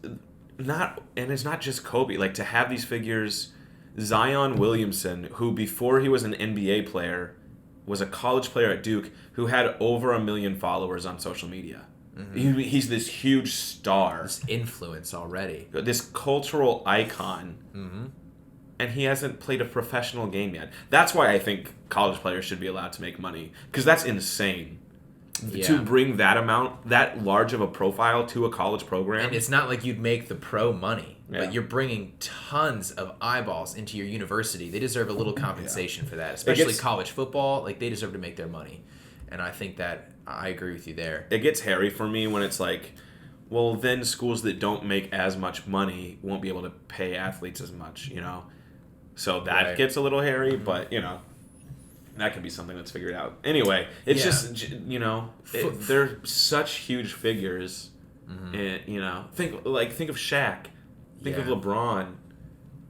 not, and it's not just Kobe, to have these figures... Zion Williamson, who before he was an NBA player, was a college player at Duke, who had over 1 million followers on social media. Mm-hmm. He's this huge star. This influence already. This cultural icon. Mm-hmm. And he hasn't played a professional game yet. That's why I think college players should be allowed to make money. Because that's insane. Yeah. To bring that large of a profile to a college program. And it's not like you'd make the pro money, but you're bringing tons of eyeballs into your university. They deserve a little compensation for that, especially college football. They deserve to make their money. And I think that I agree with you there. It gets hairy for me when it's well, then schools that don't make as much money won't be able to pay athletes as much, So that gets a little hairy, but, that could be something that's figured out. Anyway, it's just, they're such huge figures. Mm-hmm. And, think of Shaq. Think of LeBron.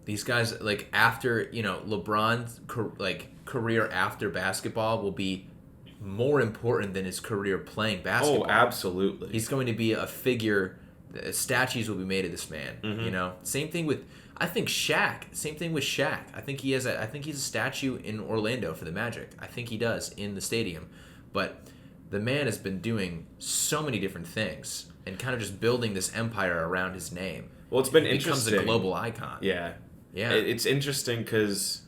These guys, like, after, LeBron's career after basketball will be more important than his career playing basketball. Oh, absolutely. He's going to be a figure. Statues will be made of this man. Same thing with, I think, Shaq. Same thing with Shaq. I think he's a statue in Orlando for the Magic. I think he does in the stadium. But the man has been doing so many different things and kind of just building this empire around his name. Well, it's been he interesting. becomes a global icon. Yeah. Yeah. It's interesting because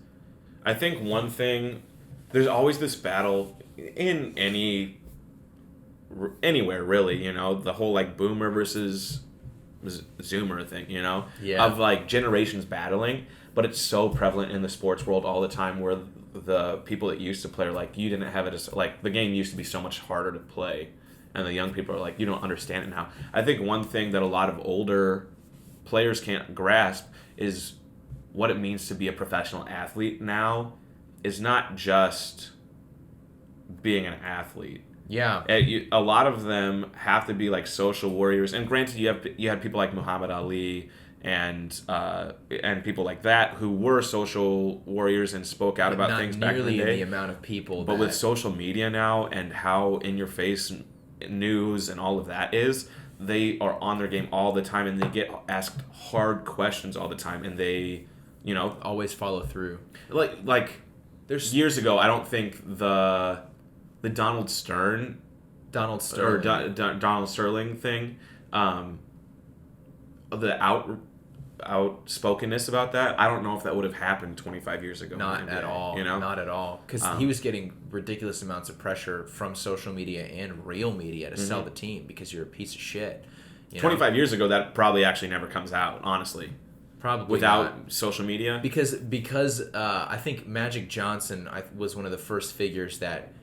I think one thing, there's always this battle in anywhere really, the whole like boomer versus zoomer thing, Yeah. of like generations battling, but it's so prevalent in the sports world all the time where the people that used to play are like, you didn't have it as, like, the game used to be so much harder to play, and the young people are like, you don't understand it now. I think one thing that a lot of older players can't grasp is what it means to be a professional athlete now is not just being an athlete. Yeah. A lot of them have to be like social warriors, and granted, you had people like Muhammad Ali and people like that who were social warriors and spoke out about things back in the day. Not nearly the amount of people. But with social media now and how in your face news and all of that is, they are on their game all the time, and they get asked hard questions all the time, and they, always follow through. Like there's years ago, I don't think the Donald Sterling thing, the outspokenness about that, I don't know if that would have happened 25 years ago. Not at all. Not at all. Because he was getting ridiculous amounts of pressure from social media and real media to sell the team because you're a piece of shit. 25 years ago, that probably actually never comes out, honestly. Probably without not. Social media. Because I think Magic Johnson was one of the first figures that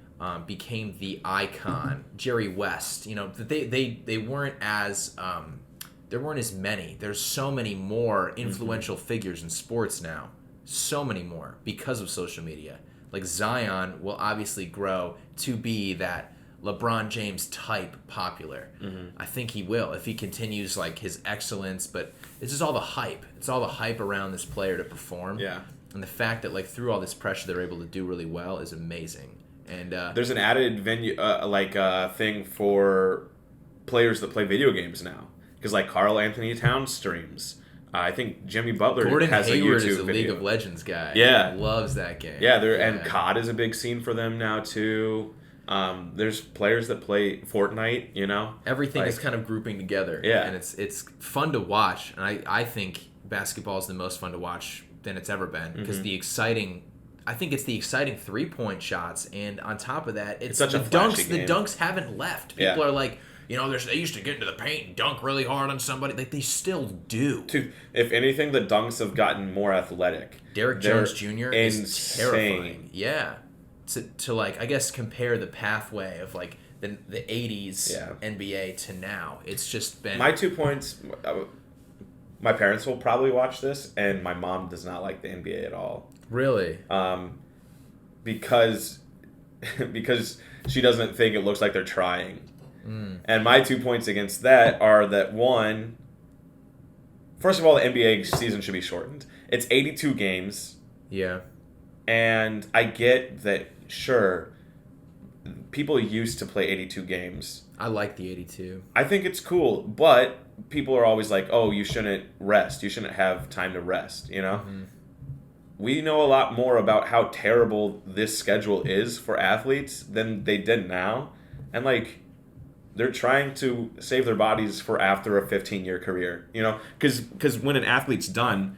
became the icon. Jerry West, they weren't as there weren't as many. There's so many more influential figures in sports now. So many more because of social media. Like Zion will obviously grow to be that LeBron James type popular. I think he will if he continues like his excellence, but it's just all the hype. It's all the hype around this player to perform. Yeah. And the fact that like through all this pressure they're able to do really well is amazing. And there's an added thing for players that play video games now, because like Karl Anthony Towns streams. I think Jimmy Butler Gordon has Hayward a YouTube is a video. League of Legends guy. Yeah, loves that game. Yeah, and COD is a big scene for them now too. There's players that play Fortnite. Everything is kind of grouping together. Yeah, and it's fun to watch. And I think basketball is the most fun to watch than it's ever been, because I think it's the exciting 3-point shots, and on top of that, it's such the a flashy dunks. game. The dunks haven't left. People are like, they used to get into the paint and dunk really hard on somebody. Like, they still do. Dude, if anything, the dunks have gotten more athletic. Derrick Jones Jr. is terrifying. Insane. Yeah. To like, I guess, compare the pathway of like the 80s NBA to now. It's just been... My 2 points... My parents will probably watch this, and my mom does not like the NBA at all. Really? Because she doesn't think it looks like they're trying. And my 2 points against that are that, one, first of all, the NBA season should be shortened. It's 82 games. Yeah. And I get that, sure, people used to play 82 games. I like the 82. I think it's cool, but people are always like, oh, you shouldn't rest. You shouldn't have time to rest, We know a lot more about how terrible this schedule is for athletes than they did now. And, like, they're trying to save their bodies for after a 15-year career, Because when an athlete's done,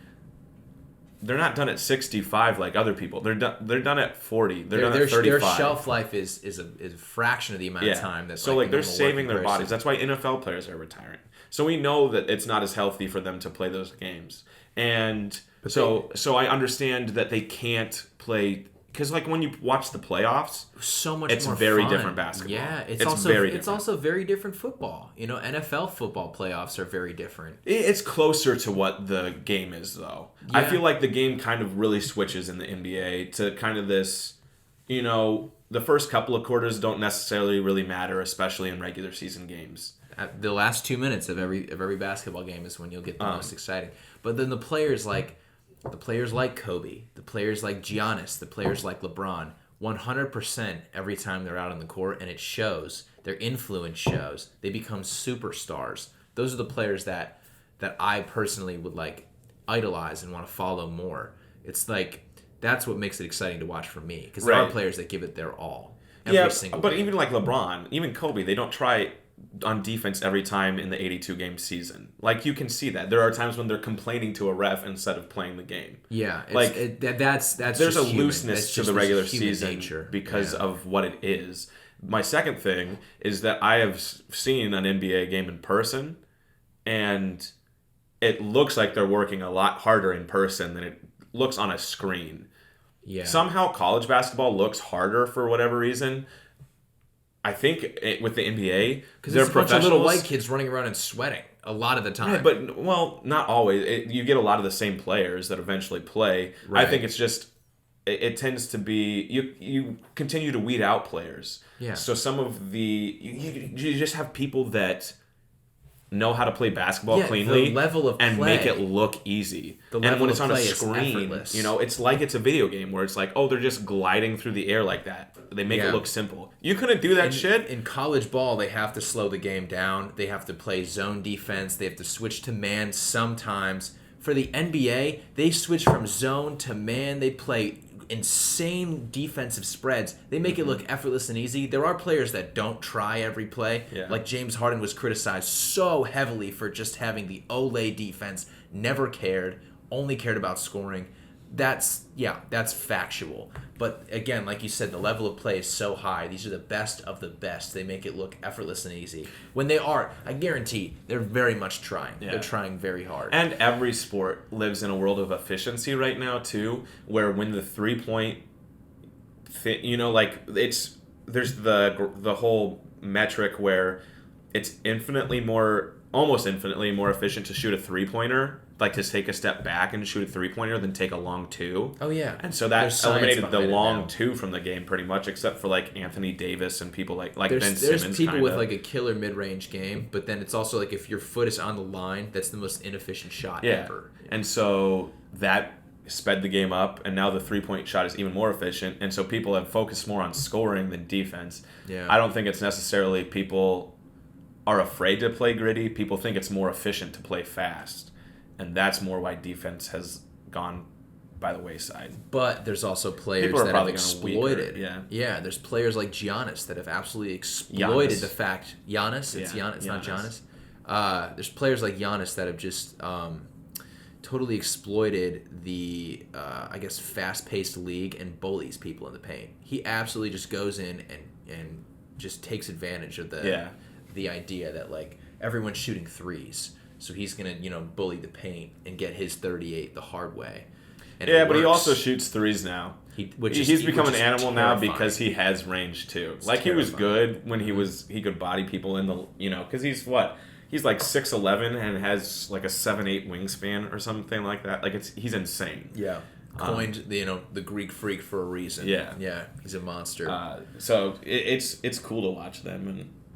they're not done at 65 like other people. They're done at 40. They're done at 35. Their shelf life is a fraction of the amount of time that's so like they're saving their bodies. That's why NFL players are retiring. So we know that it's not as healthy for them to play those games. And so I understand that they can't play, because like when you watch the playoffs, so much it's more very fun. different basketball. Yeah, it's also very different football. NFL football playoffs are very different. It's closer to what the game is, though. Yeah. I feel like the game kind of really switches in the NBA to kind of this, the first couple of quarters don't necessarily really matter, especially in regular season games. The last 2 minutes of every basketball game is when you'll get the most exciting. But then the players, like, the players like Kobe, the players like Giannis, the players like LeBron, 100% every time they're out on the court, and it shows. Their influence shows. They become superstars. Those are the players that I personally would like idolize and want to follow more. It's like that's what makes it exciting to watch for me because there are players that give it their all. Every single but game. even like LeBron, even Kobe, they don't try on defense every time in the 82-game season. Like, you can see that. There are times when they're complaining to a ref instead of playing the game. Yeah. Like, that's there's a just human. looseness That's to just the regular human season nature. because of what it is. My second thing is that I have seen an NBA game in person, and it looks like they're working a lot harder in person than it looks on a screen. Yeah. Somehow college basketball looks harder for whatever reason. I think with the NBA, because they're there's a bunch professionals. of little white kids running around and sweating a lot of the time. Right, but, well, not always. You get a lot of the same players that eventually play. Right. I think it's just, it tends to be, you continue to weed out players. Yeah. So some of you just have people that know how to play basketball cleanly the level of and play. make it look easy. The And level when of it's on a play is screen, effortless. it's like it's a video game where it's like, oh, they're just gliding through the air like that. They make it look simple. You couldn't do that shit. In college ball, they have to slow the game down. They have to play zone defense. They have to switch to man sometimes. For the NBA, they switch from zone to man. They play insane defensive spreads. They make it look effortless and easy. There are players that don't try every play. Yeah. Like James Harden was criticized so heavily for just having the Olay defense. Never cared. Only cared about scoring. That's factual. But again, like you said, the level of play is so high. These are the best of the best. They make it look effortless and easy. When they are, I guarantee, they're very much trying. Yeah. They're trying very hard. And every sport lives in a world of efficiency right now too, where when the 3-point there's the whole metric where it's almost infinitely more efficient to shoot a 3-pointer, like to take a step back and shoot a 3-pointer than take a long 2. Oh yeah. And so that eliminated the long 2 from the game pretty much, except for like Anthony Davis and people like Ben Simmons. There's people with like a killer mid-range game, but then it's also like if your foot is on the line, that's the most inefficient shot ever. And so that sped the game up, and now the 3-point shot is even more efficient, and so people have focused more on scoring than defense. Yeah. I don't think it's necessarily people are afraid to play gritty. People think it's more efficient to play fast. And that's more why defense has gone by the wayside. But there's also players that have exploited. Yeah, there's players like Giannis that have absolutely exploited the fact. Giannis? It's Giannis, not Giannis. There's players like Giannis that have just totally exploited the, fast-paced league and bullies people in the paint. He absolutely just goes in and just takes advantage of the idea that, like, everyone's shooting threes. So he's going to, bully the paint and get his 38 the hard way. And but he also shoots threes now. He's become an animal now because he has range too. He was good when he could body people in the, because he's what? He's like 6'11" and has like a 7'8" wingspan or something like that. Like he's insane. Yeah. Coined the Greek freak for a reason. Yeah, he's a monster. So it's cool to watch them,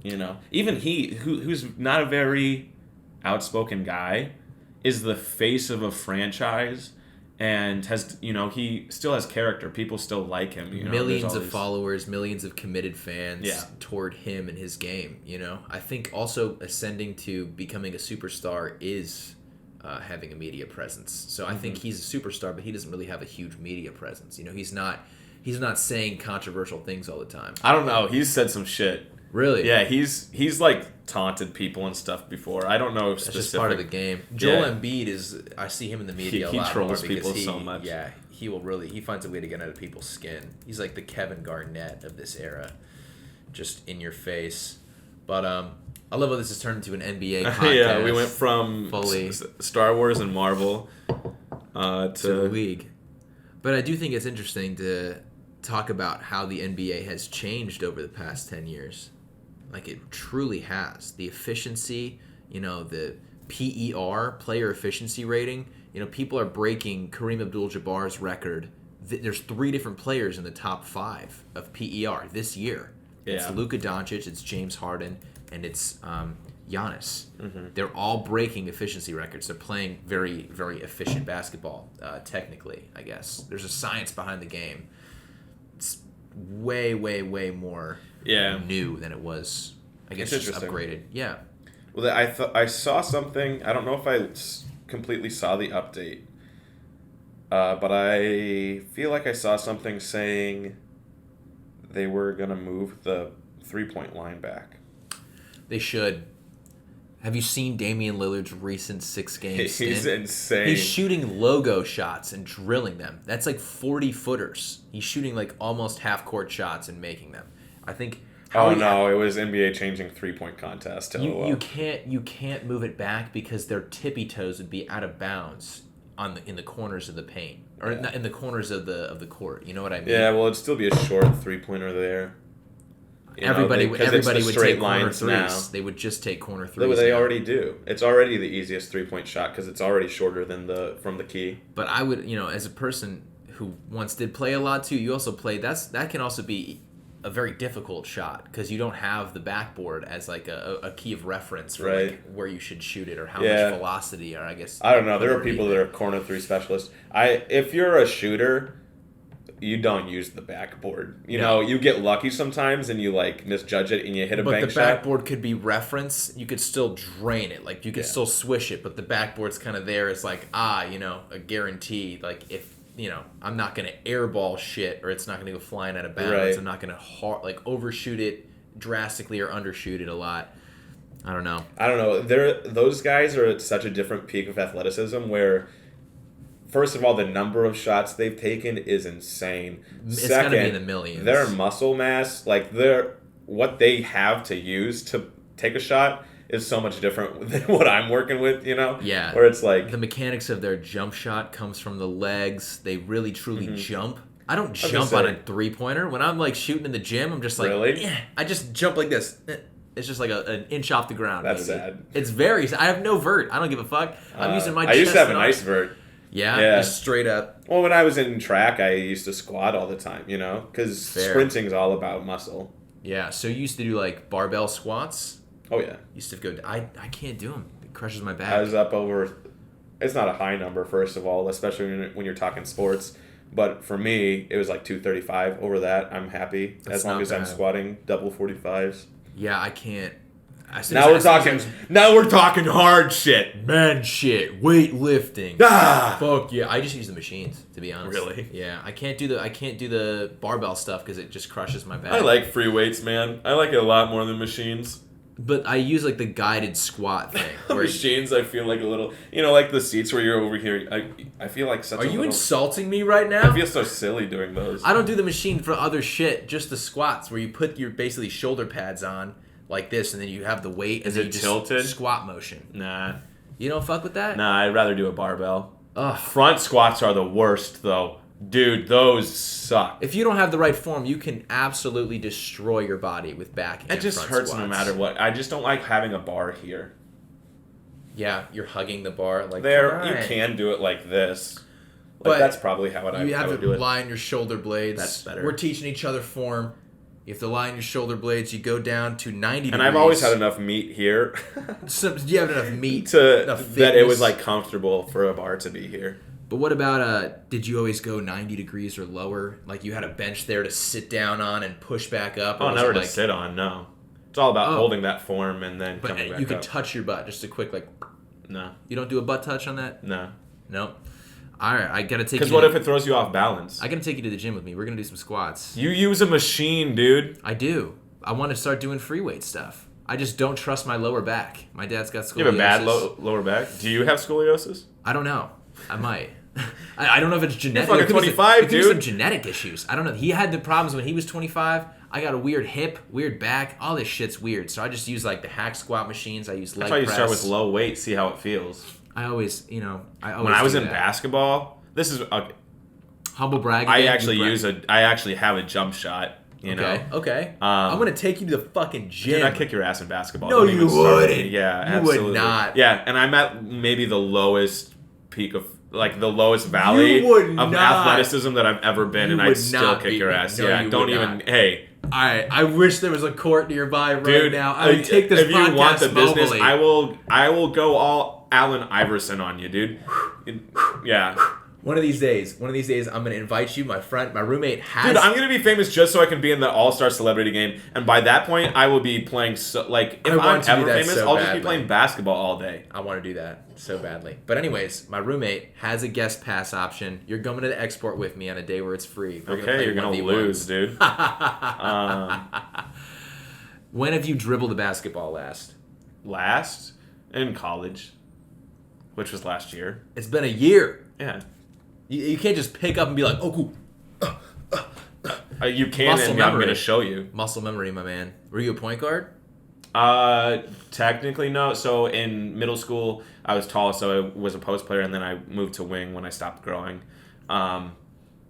and even he who's not a very outspoken guy is the face of a franchise and has he still has character. People still like him. Millions of followers, millions of committed fans toward him and his game. I think also ascending to becoming a superstar is having a media presence. So I think he's a superstar, but he doesn't really have a huge media presence. He's not saying controversial things all the time. I don't know. He's said some shit. Really? Yeah, he's like taunted people and stuff before. I don't know if that's just part of the game. Joel Embiid I see him in the media a lot. He trolls people so much. Yeah, he finds a way to get under people's skin. He's like the Kevin Garnett of this era, just in your face. But I love how this has turned into an NBA podcast. Yeah, we went from Star Wars and Marvel to the league. But I do think it's interesting to talk about how the NBA has changed over the past 10 years. Like, it truly has. The efficiency, the PER, player efficiency rating, people are breaking Kareem Abdul-Jabbar's record. There's 3 different players in the top 5 of PER this year. Yeah. It's Luka Doncic, it's James Harden, and it's Giannis. Mm-hmm. They're all breaking efficiency records. They're playing very, very efficient basketball, technically, I guess. There's a science behind the game. It's way, way, way more new than it was, I guess, just upgraded. Yeah. Well, I saw something. I don't know if I completely saw the update, but I feel like I saw something saying they were going to move the three-point line back. They should. Have you seen Damian Lillard's recent 6-game stint? He's insane. He's shooting logo shots and drilling them. That's like 40-footers. He's shooting like almost half-court shots and making them. I think... it was NBA changing three-point contest. You can't move it back because their tippy toes would be out of bounds in the corners of the paint. Or not in the corners of the court. You know what I mean? Yeah, well, it'd still be a short three-pointer there. Everybody would take corner threes. Now. They would just take corner threes. They already do. It's already the easiest three-point shot because it's already shorter than from the key. But I would, as a person who once did play a lot too, you also played. That can also be a very difficult shot because you don't have the backboard as like a key of reference for like where you should shoot it or how much velocity or I guess. I don't know. There are people that are corner three specialists. If you're a shooter, you don't use the backboard. You know, you get lucky sometimes and you like misjudge it and you hit a bank shot. But the backboard could be reference. You could still drain it. Like you could still swish it, but the backboard's kind of there as like, a guarantee. Like if, I'm not going to airball shit or it's not going to go flying out of bounds. Right. I'm not going to overshoot it drastically or undershoot it a lot. I don't know. Those guys are at such a different peak of athleticism where... First of all, the number of shots they've taken is insane. It's got to be in the millions. Their muscle mass, what they have to use to take a shot is so much different than what I'm working with, Yeah. Where it's like... The mechanics of their jump shot comes from the legs. They really, truly jump. I don't jump on a three-pointer. When I'm, shooting in the gym, I'm just like... Really? Yeah. I just jump like this. It's just like an inch off the ground. That's sad. It's very... I have no vert. I don't give a fuck. I'm using my chest. I used to have a nice vert. Yeah, just straight up. Well, when I was in track, I used to squat all the time, because sprinting's all about muscle. Yeah, so you used to do barbell squats? Oh yeah. Used to go. I can't do them. It crushes my back. I was up over. It's not a high number, first of all, especially when you're talking sports. But for me, it was 235. Over that, I'm happy as long as I'm squatting double 45s. Yeah, I can't. Now we're talking hard shit. Man shit. Weightlifting. Fuck yeah. I just use the machines, to be honest. Really? Yeah. I can't do the barbell stuff because it just crushes my back. I like free weights, man. I like it a lot more than machines. But I use the guided squat thing. Machines, I feel like a little, like the seats where you're over here. I feel like such. Are you insulting me right now? I feel so silly doing those. I don't do the machine for other shit. Just the squats where you put your basically shoulder pads on. Like this, and then you have the weight, and then you just tilted? Squat motion. Nah. You don't fuck with that? Nah, I'd rather do a barbell. Ugh. Front squats are the worst, though. Dude, those suck. If you don't have the right form, you can absolutely destroy your body with back and It just front hurts squats. no matter what. I just don't like having a bar here. Yeah, you're hugging the bar. There, you can do it like this. But that's probably how I would do it. You have to lie on your shoulder blades. That's better. We're teaching each other form. You have to lie on your shoulder blades. You go down to 90 degrees. And I've always had enough meat here. You have enough meat that it was comfortable for a bar to be here. But what about, did you always go 90 degrees or lower? Like you had a bench there to sit down on and push back up? Oh, never to sit on, no. It's all about holding that form and then coming back up. But you could touch your butt, just a quick No. You don't do a butt touch on that? No. Nope. All right, I gotta take you. Because what if it throws you off balance? I gotta take you to the gym with me. We're gonna do some squats. You use a machine, dude. I do. I want to start doing free weight stuff. I just don't trust my lower back. My dad's got scoliosis. You have a bad lower back? Do you have scoliosis? I don't know. I might. I don't know if it's genetic. You're fucking 25, dude. Some genetic issues. I don't know. He had the problems when he was 25. I got a weird hip, weird back. All this shit's weird. So I just use the hack squat machines. I use leg press. That's why you start with low weight, see how it feels. I always when I was in basketball, this is humble brag. I actually have a jump shot. You know. Okay. I'm gonna take you to the fucking gym. Dude, I kick your ass in basketball. No, you wouldn't. Yeah, you absolutely. would not. Yeah, and I'm at maybe the lowest peak of the lowest valley of athleticism that I've ever been, and I'd still kick your ass. No, yeah, don't even. Hey, I wish there was a court nearby right Dude, now. I would take this if podcast you want the business, mobily. I will go all Allen Iverson on you, dude. Yeah. One of these days, I'm gonna invite you. My roommate has. Dude, I'm gonna be famous just so I can be in the All-Star Celebrity Game, and by that point, I will be playing if I'm ever famous, I'll just be playing basketball all day. I want to do that so badly. But anyways, my roommate has a guest pass option. You're coming to the export with me on a day where it's free. Okay, you're gonna lose, dude. When have you dribbled a basketball last? Last in college, which was last year. It's been a year. Yeah. You can't just pick up and be like, oh, cool. You can, Muscle and memory. I'm going to show you. Muscle memory, my man. Were you a point guard? Technically, no. So in middle school, I was tall, so I was a post player, and then I moved to wing when I stopped growing. I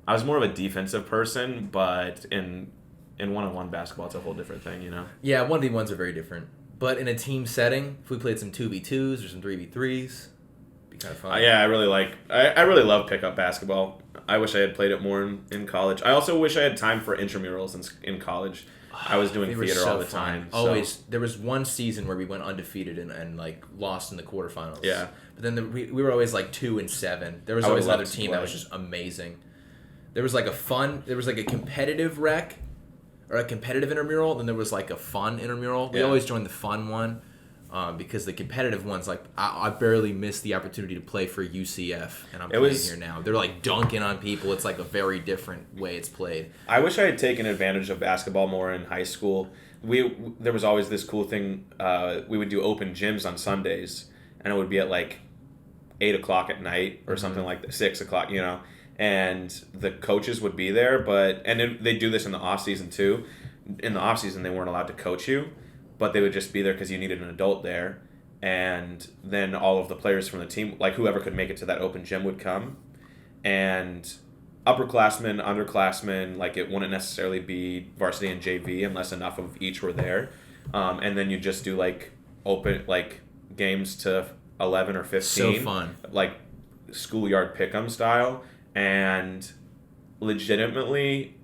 was more of a defensive person, but in one-on-one basketball, it's a whole different thing, you know? Yeah, 1v1s are very different. But in a team setting, if we played some 2v2s or some 3v3s, kind of fun. Yeah, I really love pickup basketball. I wish I had played it more in college. I also wish I had time for intramurals in college. I was doing theater all the time. Always. So. There was one season where we went undefeated and like lost in the quarterfinals. Yeah. But then we were always like 2-7. There was always another team that was just amazing. There was like a competitive rec or a competitive intramural. Then there was like a fun intramural. We always joined the fun one. Because the competitive ones, like I barely missed the opportunity to play for UCF, and I'm playing here now. They're like dunking on people. It's like a very different way it's played. I wish I had taken advantage of basketball more in high school. There was always this cool thing. We would do open gyms on Sundays, and it would be at like 8:00 at night or something like that, 6:00, you know. And the coaches would be there, and they do this in the off season too. In the off season, they weren't allowed to coach you. But they would just be there because you needed an adult there. And then all of the players from the team, like whoever could make it to that open gym would come. And upperclassmen, underclassmen, like it wouldn't necessarily be varsity and JV unless enough of each were there. And then you just do like open, like games to 11 or 15. So fun. Like schoolyard pick'em style. And legitimately...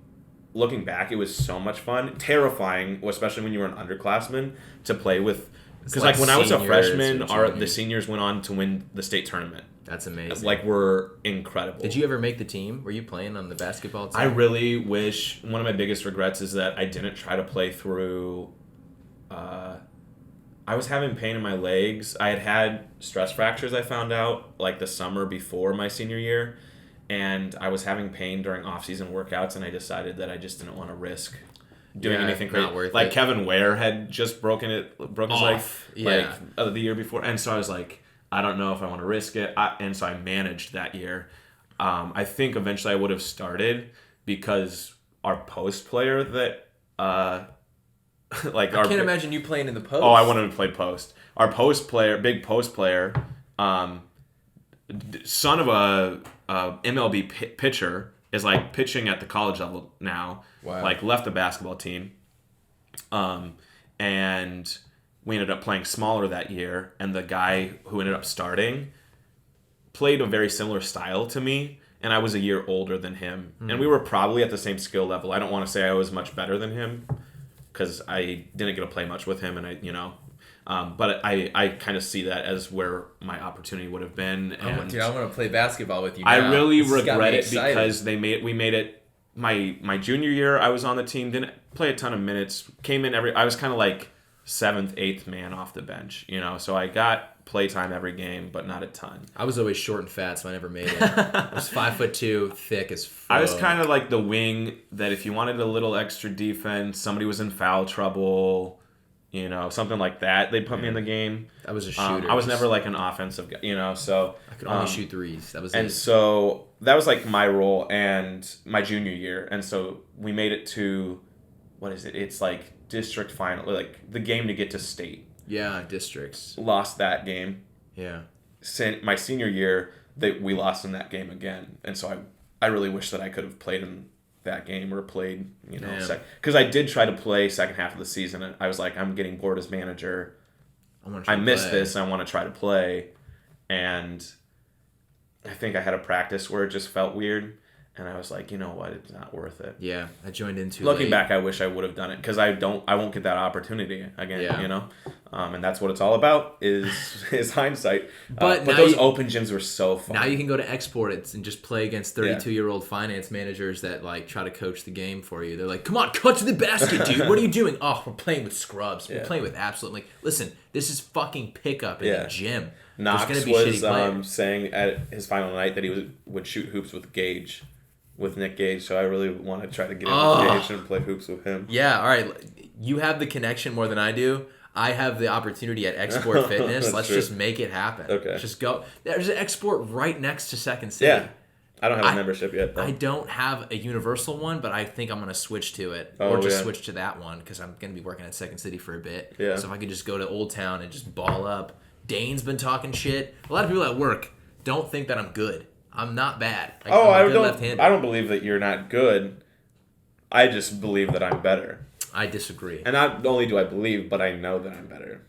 looking back, it was so much fun. Terrifying, especially when you were an underclassman, to play with. Because like when I was a freshman, the seniors went on to win the state tournament. That's amazing. Like, we're incredible. Did you ever make the team? Were you playing on the basketball team? I really wish. One of my biggest regrets is that I didn't try to play through. I was having pain in my legs. I had stress fractures, I found out, like the summer before my senior year. And I was having pain during off-season workouts, and I decided that I just didn't want to risk doing anything crazy. Like Kevin Ware had just broken his leg the year before, and so I was like, I don't know if I want to risk it. And so I managed that year. I think eventually I would have started because our post player that I can't imagine you playing in the post. Oh, I wanted to play post. Our post player, big post player, son of a MLB pitcher, is like pitching at the college level now. Wow. Like left the basketball team. And we ended up playing smaller that year, and the guy who ended up starting played a very similar style to me, and I was a year older than him. And we were probably at the same skill level. I don't want to say I was much better than him because I didn't get to play much with him, and but I kind of see that as where my opportunity would have been. And I want to play basketball with you now. I really regret it because we made it my junior year. I was on the team, didn't play a ton of minutes. Came in I was kind of like 7th, 8th man off the bench, so I got playtime every game, but not a ton. I was always short and fat, so I never made it. I was 5'2", thick as fuck. I was kind of like the wing that if you wanted a little extra defense, somebody was in foul trouble, something like that, they'd put me in the game. I was a shooter. I was never like an offensive guy, so I could only shoot threes. That was it. And so that was like my role and my junior year. And so we made it to, what is it? It's like district final, like the game to get to state. Yeah, districts. Lost that game. Yeah. My senior year, we lost in that game again. And so I really wish that I could have played in that game or played, because I did try to play second half of the season, and I was like, I'm getting bored as manager. I missed this. I want to try to play. And I think I had a practice where it just felt weird. And I was like, you know what? It's not worth it. Yeah, I joined in too Looking late. back, I wish I would have done it because I won't get that opportunity again. Yeah. You know, and that's what it's all about is hindsight. But but now those you- open gyms were so fun. Now you can go to Export It and just play against 32-year-old finance managers that like try to coach the game for you. They're like, "Come on, cut to the basket, dude. What are you doing?" "Oh, we're playing with scrubs. We're playing with absolute." Like, listen, this is fucking pickup in the gym. Knox There's gonna be was shitty players. saying at his final night that he would shoot hoops with Gage, with Nick Gage. So I really want to try to get in with Gage and play hoops with him. Yeah, all right. You have the connection more than I do. I have the opportunity at Export Fitness. Let's just make it happen. Okay. Let's just go. There's an Export right next to Second City. Yeah. I don't have a membership yet, though. I don't have a universal one, but I think I'm going to switch to it. Or just switch to that one because I'm going to be working at Second City for a bit. Yeah. So if I could just go to Old Town and just ball up. Dane's been talking shit. A lot of people at work don't think that I'm good. I'm not bad. Like, I'm a good left-handed. I don't believe that you're not good. I just believe that I'm better. I disagree. And not only do I believe, but I know that I'm better.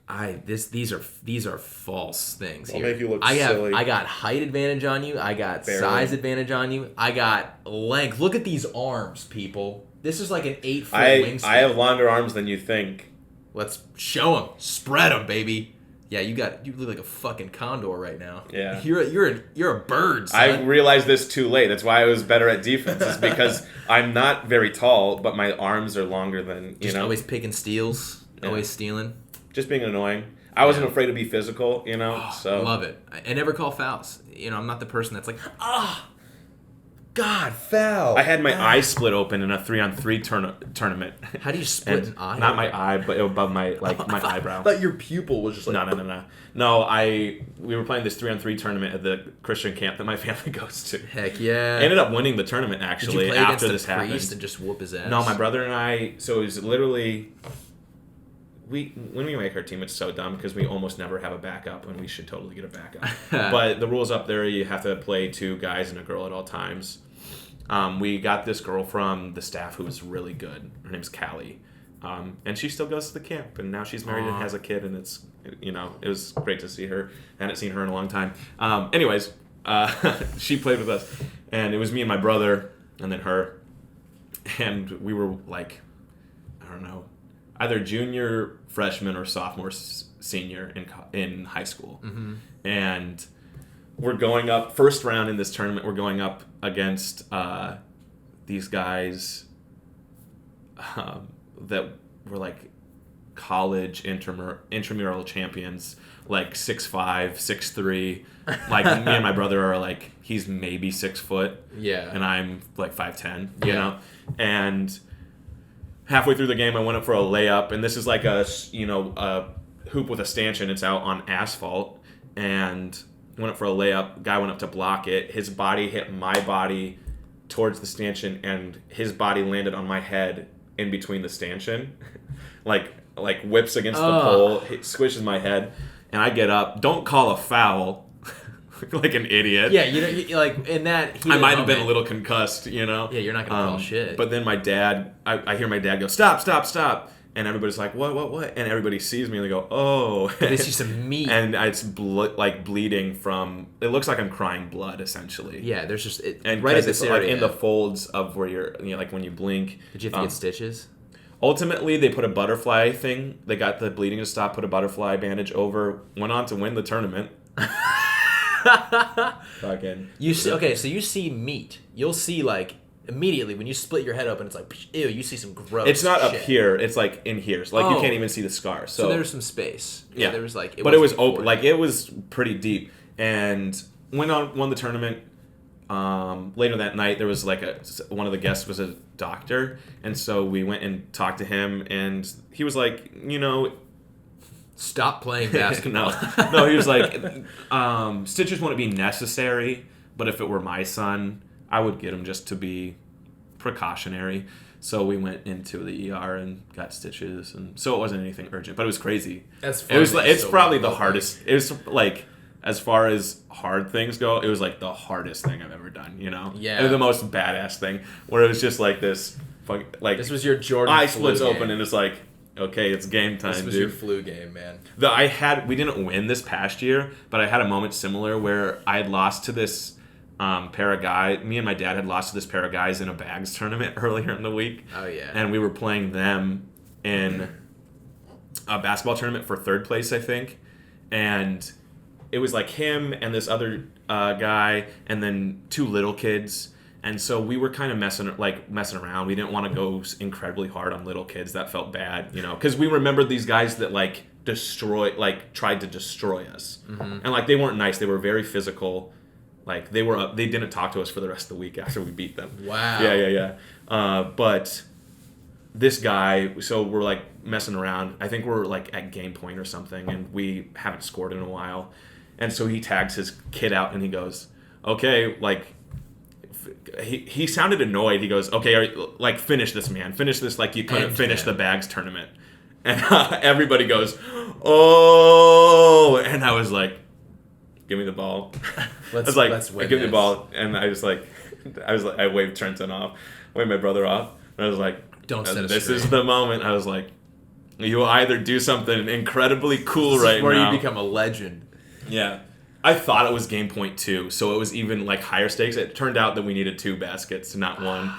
These are false things. I'll here. make you look silly. I got height advantage on you. I got Barely. size advantage on you. I got length. Look at these arms, people. This is like an 8-foot I wingspan. have longer arms than you think. Let's show them. Spread them, baby. Yeah, you look like a fucking condor right now. Yeah. You're a bird, son. I realized this too late. That's why I was better at defense. Is because I'm not very tall, but my arms are longer than Just always picking steals, always stealing. Just being annoying. I wasn't afraid to be physical, so Love it. I never call fouls. I'm not the person that's like, God, foul. I had my eye split open in a 3-on-3 tournament. How do you split And an eye? Not my eye, but above my my eyebrow. I thought your pupil was just like... No, we were playing this 3-on-3 tournament at the Christian camp that my family goes to. Heck yeah. I ended up winning the tournament, actually, Did you play after against this the priest happened. and just whoop his ass? No, my brother and I, so it was literally... When we make our team, it's so dumb because we almost never have a backup when we should totally get a backup. But the rules up there, you have to play 2 guys and a girl at all times. We got this girl from the staff who was really good. Her name's Callie. And she still goes to the camp, and now she's married and has a kid, and it's, it was great to see her. I hadn't seen her in a long time. Anyways, she played with us, and it was me and my brother, and then her. And we were like, I don't know, either junior, freshman, or sophomore, senior in high school. Mm-hmm. And we're going up, first round in this tournament, we're going up against these guys that were like college intramural champions, like 6'5", 6'3". Like me and my brother are like, he's maybe 6 foot. Yeah. And I'm like 5'10", you know? And halfway through the game, I went up for a layup, and this is like a hoop with a stanchion. It's out on asphalt, and went up for a layup. Guy went up to block it. His body hit my body towards the stanchion, and his body landed on my head in between the stanchion, like whips against the pole, squishes my head, and I get up. Don't call a foul. Like an idiot. Yeah, you like in that. I might have been a little concussed, Yeah, you're not gonna call shit. But then my dad, I hear my dad go, "Stop, stop, stop!" And everybody's like, "What?" And everybody sees me and they go, "Oh!" They see some meat, and it's bleeding from. It looks like I'm crying blood, essentially. Yeah, there's just and right at it's this like area in the folds of where you're, like when you blink. Did you have to get stitches? Ultimately, they put a butterfly thing. They got the bleeding to stop. Put a butterfly bandage over. Went on to win the tournament. Fucking. So you see meat. You'll see like immediately when you split your head open, it's like ew. You see some gross. It's not shit. up here. It's like in here. So like you can't even see the scar. So there's some space. Yeah, there was like. But it was open. Like it was pretty deep. And won the tournament. Later that night, there was like one of the guests was a doctor, and so we went and talked to him, and he was like, stop playing basketball. No, he was like, stitches wouldn't be necessary, but if it were my son, I would get him just to be precautionary. So we went into the ER and got stitches, and so it wasn't anything urgent, but it was crazy. That's funny. It was it's probably the hardest. It was like, as far as hard things go, it was like the hardest thing I've ever done. Yeah. It was the most badass thing, where it was just like this, this was your Jordan. Eye splits open, and it's like, okay, it's game time. This was your flu game, man. We didn't win this past year, but I had a moment similar where I had lost to this pair of guys. Me and my dad had lost to this pair of guys in a bags tournament earlier in the week. Oh, yeah. And we were playing them in a basketball tournament for third place, I think. And it was like him and this other guy and then 2 little kids. And so we were kind of messing around. We didn't want to go incredibly hard on little kids. That felt bad, because we remembered these guys that tried to destroy us. Mm-hmm. And they weren't nice. They were very physical. They didn't talk to us for the rest of the week after we beat them. Wow. Yeah. But this guy, so we're messing around. I think we're at game point or something, and we haven't scored in a while. And so he tags his kid out, and he goes, "Okay, he sounded annoyed. He goes, "Okay, finish this, man. Finish this you couldn't finish the bags tournament." And everybody goes, "Oh!" And I was like, "Give me the ball." Let's win. Give me the ball, and I waved Trenton off, waved my brother off, and I was like, "Don't set us This straight." is the moment." I was like, "You will either do something incredibly cool right where now, you become a legend." Yeah. I thought it was game point 2, so it was even higher stakes. It turned out that we needed 2 baskets, not 1.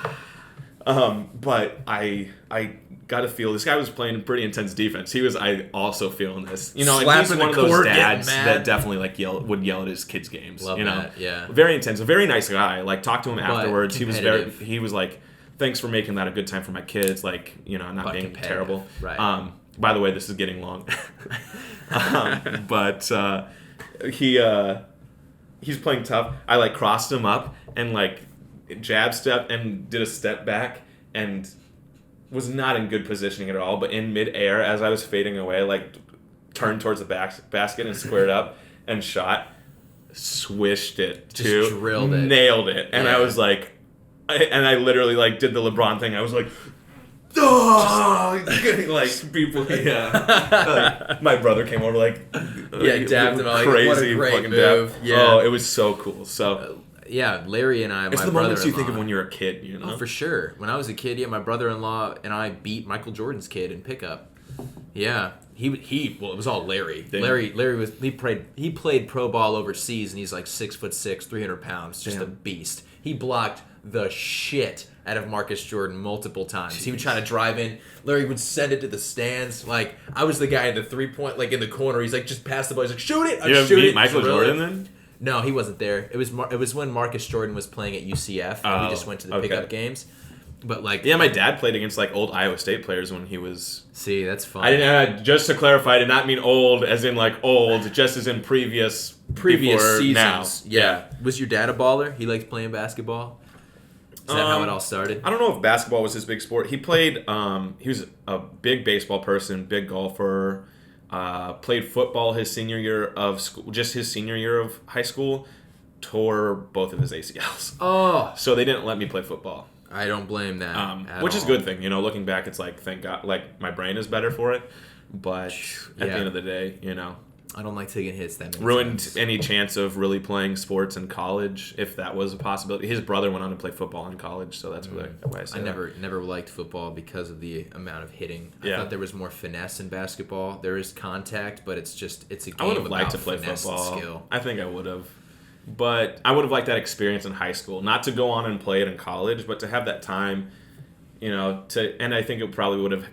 But I got to feel this guy was playing pretty intense defense. I also feeling this. He's one of those dads that definitely would yell at his kids' games. Love that, yeah. Very intense, a very nice guy. Talked to him afterwards. He was like, "Thanks for making that a good time for my kids. Not being terrible." Right. By the way, this is getting long. But he's playing tough. I crossed him up and jab step and did a step back and was not in good positioning at all. But in midair, as I was fading away, turned towards the basket and squared up and shot, swished it, just drilled it, nailed it, and I was I literally did the LeBron thing. I was like, "Oh!" People, yeah. My brother came over dabbed him all crazy, what a great fucking move. dab. Yeah. Oh, it was so cool. So Larry and I, it's the moments you think of when you're a kid, Oh, for sure. When I was a kid, my brother-in-law and I beat Michael Jordan's kid in pickup. Yeah. It was all Larry. Damn. Larry he played pro ball overseas, and he's 6'6", 300 pounds, just a beast. He blocked the shit out of Marcus Jordan multiple times. Jeez. He would try to drive in. Larry would send it to the stands. I was the guy in the 3-point, in the corner. He's just pass the ball. He's shoot it. You shoot beat it. Michael Jordan then? No, he wasn't there. It was when Marcus Jordan was playing at UCF. And we just went to the pickup games. But my dad played against old Iowa State players when he was. See, that's fun. I didn't. Just to clarify, I did not mean old as in old, just as in previous seasons. Now. Yeah. Was your dad a baller? He liked playing basketball. Is that how it all started? I don't know if basketball was his big sport. He played. He was a big baseball person, big golfer. Played football his senior year of school, just his senior year of high school. Tore both of his ACLs. Oh, so they didn't let me play football. I don't blame that. Which is a good thing, looking back, it's thank God, my brain is better for it. But at the end of the day, I don't like taking hits that many ruined times. any chance of really playing sports in college, if that was a possibility. His brother went on to play football in college, so that's why I say that. never liked football because of the amount of hitting. I Yeah. thought there was more finesse in basketball. There is contact, but it's a game I would have about liked to play finesse football. and skill. I think I would have. But I would have liked that experience in high school. Not to go on and play it in college, but to have that time, and I think it probably would have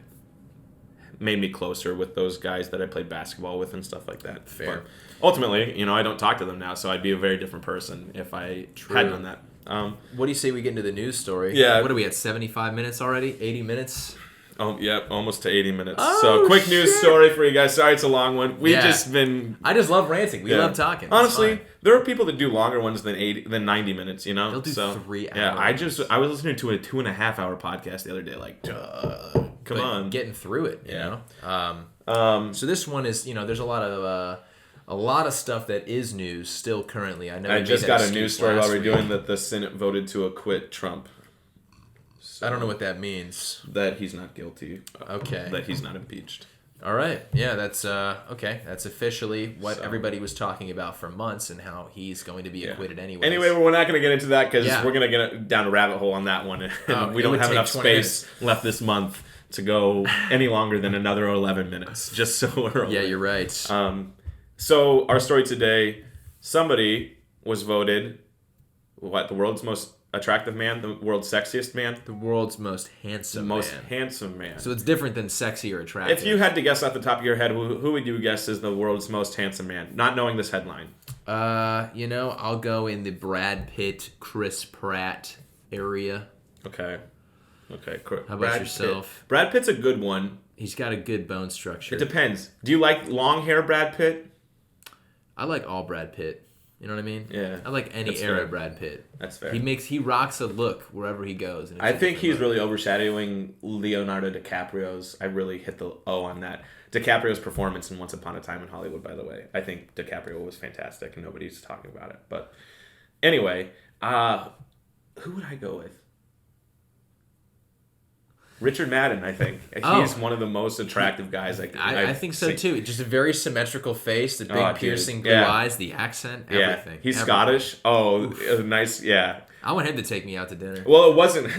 made me closer with those guys that I played basketball with and stuff like that. Fair. But ultimately, I don't talk to them now, so I'd be a very different person if I had done that. What do you say we get into the news story? Yeah. What are we at, 75 minutes already? 80 minutes? Oh, yeah, almost to 80 minutes. Oh, so, quick news shit. story for you guys. Sorry it's a long one. We've Yeah. just been... I just love ranting. We love talking. It's Honestly, fine. there are people that do longer ones than 90 minutes, They'll do 3 hours. Yeah, I was listening to a 2.5-hour podcast the other day, come on. Getting through it, you Yeah. know? So this one is, there's a lot of stuff that is news still currently. I know. I we just made that got a news excuse story while last we're week. doing that the Senate voted to acquit Trump. So I don't know what that means. that he's not guilty. Okay. That he's not impeached. All right. Yeah, that's okay. That's officially what everybody was talking about for months, and how he's going to be acquitted anyway. Anyway, we're not going to get into that because Yeah. we're going to get down a rabbit hole on that one. And we it don't would have take enough 20 space left this month to go any longer than another 11 minutes. Just so we're Yeah, aware. you're right. So our story today, somebody was voted What, the world's most attractive man? The world's sexiest man? The world's most The handsome most man. handsome man. So it's different than sexy or attractive. If you had to guess off the top of your head, who would you guess is the world's most handsome man? Not knowing this headline. I'll go in the Brad Pitt, Chris Pratt area. Okay. How about yourself? Pitt. Brad Pitt's a good one. He's got a good bone structure. It depends. Do you like long hair Brad Pitt? I like all Brad Pitt. You know what I mean? Yeah. I like any That's era fair. Brad Pitt. That's fair. He rocks a look wherever he goes. And I think he's really overshadowing Leonardo DiCaprio's. I really hit the O on that. DiCaprio's performance in Once Upon a Time in Hollywood, by the way. I think DiCaprio was fantastic, and nobody's talking about it. But anyway, who would I go with? Richard Madden, I think. He's one of the most attractive guys I think so too. Just a very symmetrical face, the big piercing blue eyes, the accent, everything. He's Scottish. Oh, nice. Yeah. I want him to take me out to dinner. Well, it wasn't.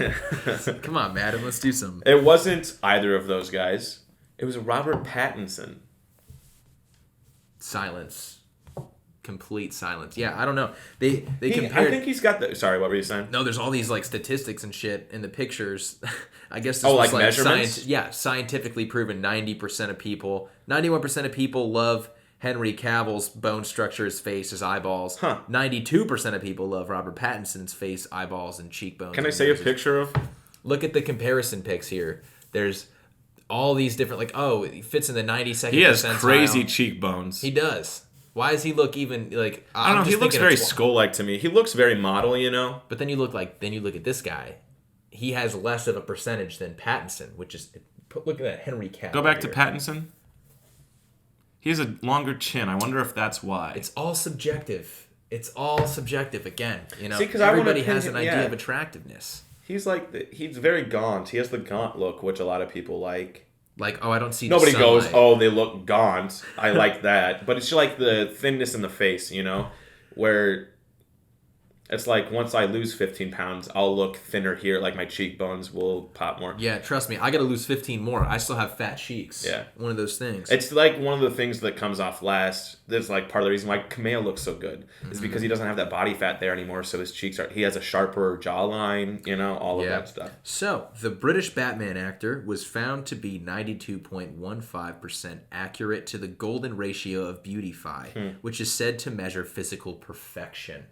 Come on, Madden, let's do some. It wasn't either of those guys. It was Robert Pattinson. Silence. Complete silence. Yeah, I don't know. They compared. I think he's got the. Sorry, what were you saying? No, there's all these like statistics and shit in the pictures. I guess this like was measurements? scientifically proven. 90% of people, 91% of people love Henry Cavill's bone structure, his face, his eyeballs. 92% of people love Robert Pattinson's face, eyeballs, and cheekbones. Can I say a picture of? Look at the comparison pics here. There's all these different he fits in the 92nd. He has percentile. crazy cheekbones. He does. Why does he look even like? I don't know. He looks very skull-like to me. He looks very model, you know. But then you look at this guy. He has less of a percentage than Pattinson, which is look at that Henry Cavill. Go back to Pattinson. He has a longer chin. I wonder if that's why. It's all subjective. Again. You know, See, 'cause everybody has an idea of attractiveness. He's he's very gaunt. He has the gaunt look, which a lot of people like. Like, I don't see. Nobody the goes, sunlight. oh, they look gaunt. I like that, but it's like the thinness in the face, you know, where it's like once I lose 15 pounds, I'll look thinner here. Like my cheekbones will pop more. Yeah, trust me, I got to lose 15 more. I still have fat cheeks. Yeah, one of those things. It's like one of the things that comes off last. That's like part of the reason why Kameo looks so good is because he doesn't have that body fat there anymore. So his cheeks he has a sharper jawline. You know, all of that stuff. So the British Batman actor was found to be 92.15% accurate to the golden ratio of Beautify, which is said to measure physical perfection.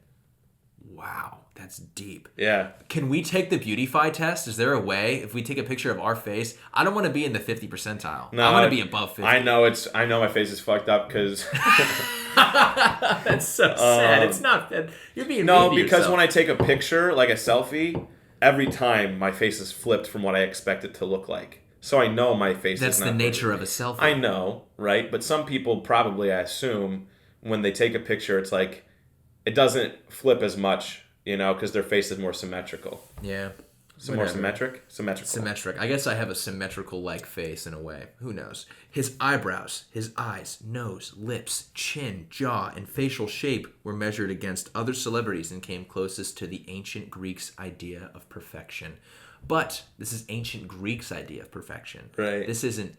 Wow, that's deep. Yeah. Can we take the Beautify test? Is there a way, if we take a picture of our face, I don't want to be in the 50 percentile. No, I want to be above 50. I know my face is fucked up because that's so sad. It's not that you're being no, mean to because yourself. when I take a picture, like a selfie, every time my face is flipped from what I expect it to look like. So I know my face that's is not the nature of a selfie. I know, right? But some people probably, I assume, when they take a picture, it's like it doesn't flip as much, you know, because their face is more symmetrical. Yeah. More symmetrical. Symmetric. I guess I have a symmetrical-like face in a way. Who knows? His eyebrows, his eyes, nose, lips, chin, jaw, and facial shape were measured against other celebrities and came closest to the ancient Greeks' idea of perfection. But this is ancient Greeks' idea of perfection. Right. This isn't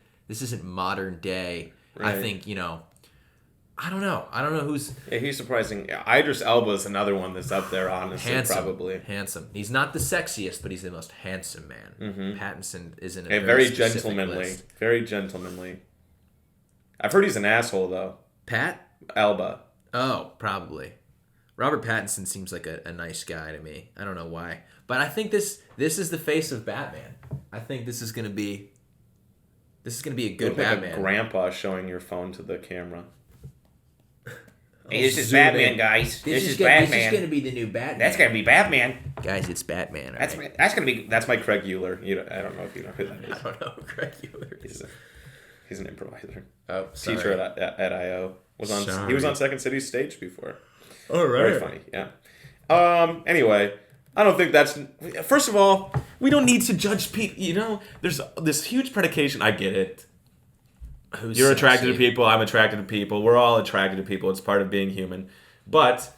modern day. Right. I think, you know, I don't know who's... Yeah, he's surprising. Idris Elba is another one that's up there, honestly, probably. Handsome. He's not the sexiest, but he's the most handsome man. Mm-hmm. Pattinson isn't a very specific gentlemanly. list. Very gentlemanly. I've heard he's an asshole, though. Pat? Elba. Oh, probably. Robert Pattinson seems like a nice guy to me. I don't know why. But I think this is the face of Batman. I think this is gonna be a good Batman. Like a grandpa showing your phone to the camera. Hey, this is Batman, guys. This is Batman. This is gonna be the new Batman. That's gonna be Batman. Guys, it's Batman. Right? That's my Craig Euler. I don't know if you know who that is. I don't know who Craig Euler is. He's an improviser. Oh, sorry. Teacher at IO. He was on Second City's stage before. Oh, right. Very funny. Yeah. Anyway, I don't think that's. First of all, we don't need to judge people. You know, there's this huge predication. I get it. You're attracted to people. I'm attracted to people. We're all attracted to people. It's part of being human. But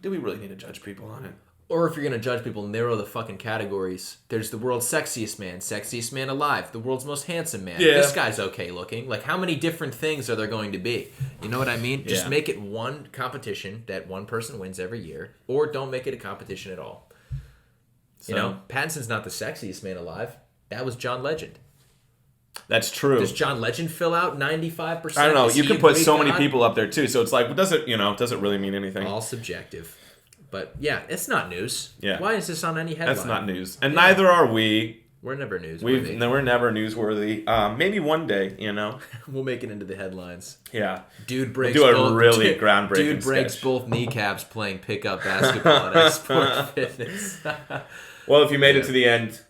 do we really need to judge people on it? Or if you're going to judge people, narrow the fucking categories. There's the world's sexiest man alive, the world's most handsome man. Yeah. This guy's okay looking. Like, how many different things are there going to be? You know what I mean? Just Yeah. make it one competition that one person wins every year, or don't make it a competition at all. You know, Pattinson's not the sexiest man alive. That was John Legend. That's true. Does John Legend fill out 95%? I don't know. Is You he can a put Greek so many god? people up there too. So it's like, it doesn't really mean anything. All subjective. But yeah, it's not news. Yeah. Why is this on any headline? That's not news, and neither are we. We're never newsworthy. We're never newsworthy. Maybe one day, We'll make it into the headlines. Yeah. Dude breaks do a both, really groundbreaking Dude breaks sketch. both kneecaps playing pickup basketball at Sport Fitness. Well, if you made it to the end,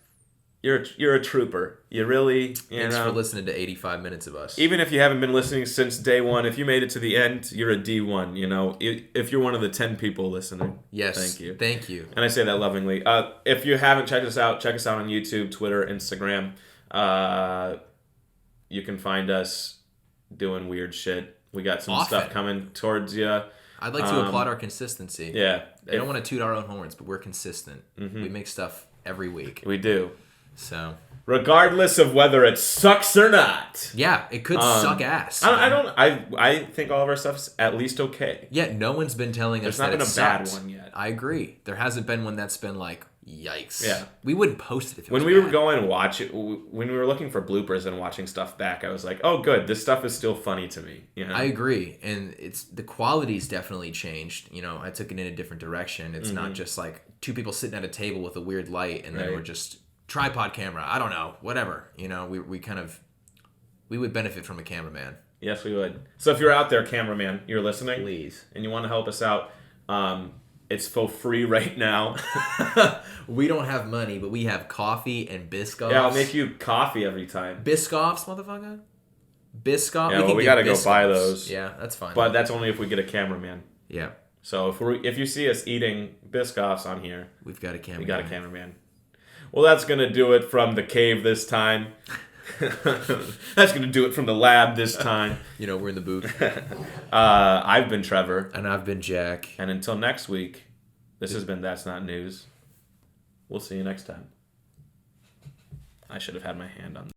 you're a trooper. You really, Thanks for listening to 85 minutes of us. even if you haven't been listening since day one, if you made it to the end, you're a D1. If you're one of the 10 people listening, Yes. thank you. Thank you. And I say that lovingly. If you haven't checked us out, check us out on YouTube, Twitter, Instagram. You can find us doing weird shit. We got some Often. stuff coming towards you. I'd like to applaud our consistency. Yeah. I don't want to toot our own horns, but we're consistent. We make stuff every week. We do. So, Regardless of whether it sucks or not. yeah, it could suck ass. I think all of our stuff's at least okay. Yeah, no one's been telling us There's not that been it a bad sucked. one yet. I agree. There hasn't been one that's been like, yikes. Yeah. We wouldn't post it if it When was we were bad. going to watch it, when we were looking for bloopers and watching stuff back, I was like, oh, good, this stuff is still funny to me. I agree, and the quality's definitely changed. I took it in a different direction. It's not just like two people sitting at a table with a weird light, and then Right. we're just tripod camera. I don't know, whatever. We would benefit from a cameraman. Yes, we would. So if you're out there, cameraman, you're listening, Please. and you want to help us out, it's for free right now. We don't have money, but we have coffee and Biscoffs. Yeah, I'll make you coffee every time. Biscoffs, motherfucker. Biscoff. Yeah, well, can we give gotta go buy Biscoffs. those. Yeah, that's fine. But that's only if we get a cameraman. yeah, So if you see us eating Biscoffs on here, we've got a camera. we got a cameraman. Well, that's going to do it from the cave this time. That's going to do it from the lab this time. We're in the booth. I've been Trevor. And I've been Jack. And until next week, this has been That's Not News. We'll see you next time. I should have had my hand on